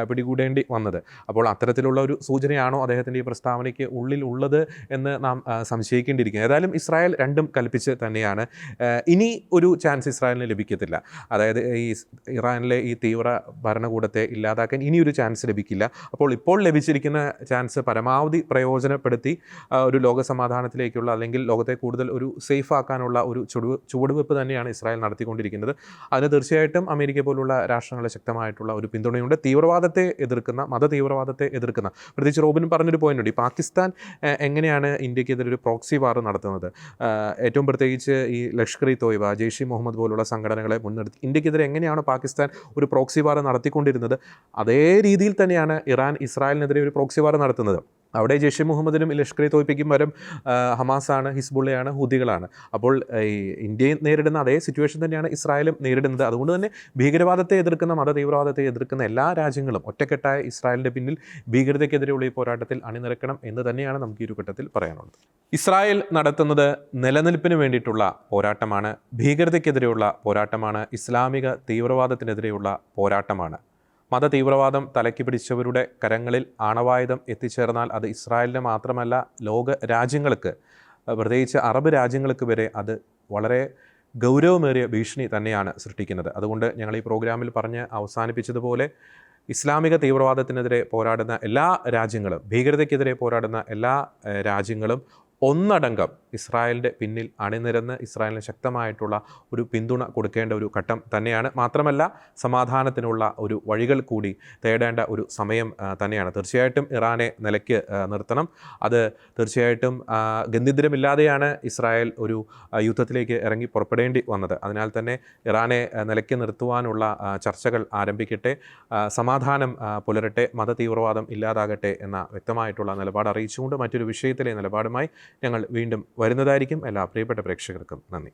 പിടികൂടേണ്ടി വന്നത്. അപ്പോൾ അത്തരത്തിലുള്ള ഒരു സൂചനയാണോ അദ്ദേഹത്തിൻ്റെ ഈ പ്രസ്താവനയ്ക്ക് ഉള്ളിൽ ഉള്ളത് എന്ന് നാം സംശയിക്കേണ്ടിയിരിക്കുന്നു. ഏതായാലും ഇസ്രായേൽ രണ്ടും കൽപ്പിച്ച് തന്നെയാണ്. ഇനി ഒരു ചാൻസ് ഇസ്രായേലിന് ലഭിക്കത്തില്ല. അതായത് ഈ ഇറാനിലെ ഈ തീവ്ര ഭരണകൂടത്തെ ഇല്ലാതാക്കാൻ ഇനിയൊരു ചാൻസ് ലഭിക്കില്ല. അപ്പോൾ ഇപ്പോൾ ലഭിച്ചിരിക്കുന്ന ചാൻസ് പരമാവധി പ്രയോജനപ്പെടുത്തി ഒരു ലോക സമാധാനത്തിലേക്കുള്ള അല്ലെങ്കിൽ ലോകത്തെ കൂടുതൽ ഒരു സേഫ് ആക്കാനുള്ള ഒരു ചുവടുവെപ്പ് തന്നെയാണ് ഇസ്രായേൽ നടത്തിക്കൊണ്ടിരിക്കുന്നത്. അതിന് തീർച്ചയായിട്ടും അമേരിക്ക പോലുള്ള രാഷ്ട്രങ്ങളുടെ ശക്തമായിട്ടുള്ള ഒരു പിന്തുണയുണ്ട്. തീവ്രവാദത്തെ എതിർക്കുന്ന, മത തീവ്രവാദത്തെ എതിർക്കുന്ന, പ്രത്യേകിച്ച് റോബിൻ പറഞ്ഞൊരു പോയിന്റ് ഉണ്ട്. ഈ പാകിസ്ഥാൻ എങ്ങനെയാണ് ഇന്ത്യക്കെതിരെ ഒരു പ്രോക്സി വാർ നടത്തുന്നത്? ഏറ്റവും പ്രത്യേകിച്ച് ഈ ലഷ്കർ ഇ തോയ്ബ, ജെയ്ഷ് ഇ മുഹമ്മദ് പോലുള്ള സംഘടനകളെ മുൻനിർത്തി ഇന്ത്യക്കെതിരെ എങ്ങനെയാണ് പാകിസ്ഥാൻ ഒരു പ്രോക്സി വാർ നടത്തിക്കൊണ്ടിരുന്നത്, അതേ രീതിയിൽ തന്നെയാണ് ഇറാൻ ഇസ്രായേലിനെതിരെ ഒരു പ്രോക്സി വാർ നടത്തുന്നത്. അവിടെ ജെയ്ഷ് ഇ മുഹമ്മദിനും ലഷ്കർ ഇ തോയ്ബയ്ക്കും പകരം ഹമാസാണ്, ഹിസ്ബുള്ളയാണ്, ഹൂതികളാണ്. അപ്പോൾ ഈ ഇന്ത്യയെ നേരിടുന്ന അതേ സിറ്റുവേഷൻ തന്നെയാണ് ഇസ്രായേലും നേരിടുന്നത്. അതുകൊണ്ട് തന്നെ ഭീകരവാദത്തെ എതിർക്കുന്ന, മത തീവ്രവാദത്തെ എതിർക്കുന്ന എല്ലാ രാജ്യങ്ങളും ഒറ്റക്കെട്ടായ ഇസ്രായേലിൻ്റെ പിന്നിൽ ഭീകരതയ്ക്കെതിരെയുള്ള ഈ പോരാട്ടത്തിൽ അണിനിരക്കണം എന്ന് തന്നെയാണ് നമുക്ക് ഈ ഒരു ഘട്ടത്തിൽ പറയാനുള്ളത്. ഇസ്രായേൽ നടത്തുന്നത് നിലനിൽപ്പിന് വേണ്ടിയിട്ടുള്ള പോരാട്ടമാണ്, ഭീകരതയ്ക്കെതിരെയുള്ള പോരാട്ടമാണ്, ഇസ്ലാമിക തീവ്രവാദത്തിനെതിരെയുള്ള പോരാട്ടമാണ്. മത തീവ്രവാദം തലയ്ക്ക് പിടിച്ചവരുടെ കരങ്ങളിൽ ആണവായുധം എത്തിച്ചേർന്നാൽ അത് ഇസ്രായേലിന് മാത്രമല്ല ലോക രാജ്യങ്ങൾക്ക്, പ്രത്യേകിച്ച് അറബ് രാജ്യങ്ങൾക്ക് വരെ അത് വളരെ ഗൗരവമേറിയ ഭീഷണി തന്നെയാണ് സൃഷ്ടിക്കുന്നത്. അതുകൊണ്ട് ഞങ്ങൾ ഈ പ്രോഗ്രാമിൽ പറഞ്ഞ് അവസാനിപ്പിച്ചതുപോലെ ഇസ്ലാമിക തീവ്രവാദത്തിനെതിരെ പോരാടുന്ന എല്ലാ രാജ്യങ്ങളും, ഭീകരതയ്ക്കെതിരെ പോരാടുന്ന എല്ലാ രാജ്യങ്ങളും ഒന്നടങ്കം ഇസ്രായേലിൻ്റെ പിന്നിൽ അണിനിരന്ന് ഇസ്രായേലിന് ശക്തമായിട്ടുള്ള ഒരു പിന്തുണ കൊടുക്കേണ്ട ഒരു ഘട്ടം തന്നെയാണ്. മാത്രമല്ല സമാധാനത്തിനുള്ള ഒരു വഴികൾ കൂടി തേടേണ്ട ഒരു സമയം തന്നെയാണ്. തീർച്ചയായിട്ടും ഇറാനെ നിലയ്ക്ക് നിർത്തണം. അത് തീർച്ചയായിട്ടും ഗത്യന്തരമില്ലാതെയാണ് ഇസ്രായേൽ ഒരു യുദ്ധത്തിലേക്ക് ഇറങ്ങി പുറപ്പെടേണ്ടി വന്നത്. അതിനാൽ തന്നെ ഇറാനെ നിലയ്ക്ക് നിർത്തുവാനുള്ള ചർച്ചകൾ ആരംഭിക്കട്ടെ, സമാധാനം പുലരട്ടെ, മത തീവ്രവാദം ഇല്ലാതാകട്ടെ എന്ന വ്യക്തമായിട്ടുള്ള നിലപാട് അറിയിച്ചുകൊണ്ട് മറ്റൊരു വിഷയത്തിലെ നിലപാടുമായി ഞങ്ങൾ വീണ്ടും വരുന്നതായിരിക്കും. എല്ലാ പ്രിയപ്പെട്ട പ്രേക്ഷകർക്കും നന്ദി.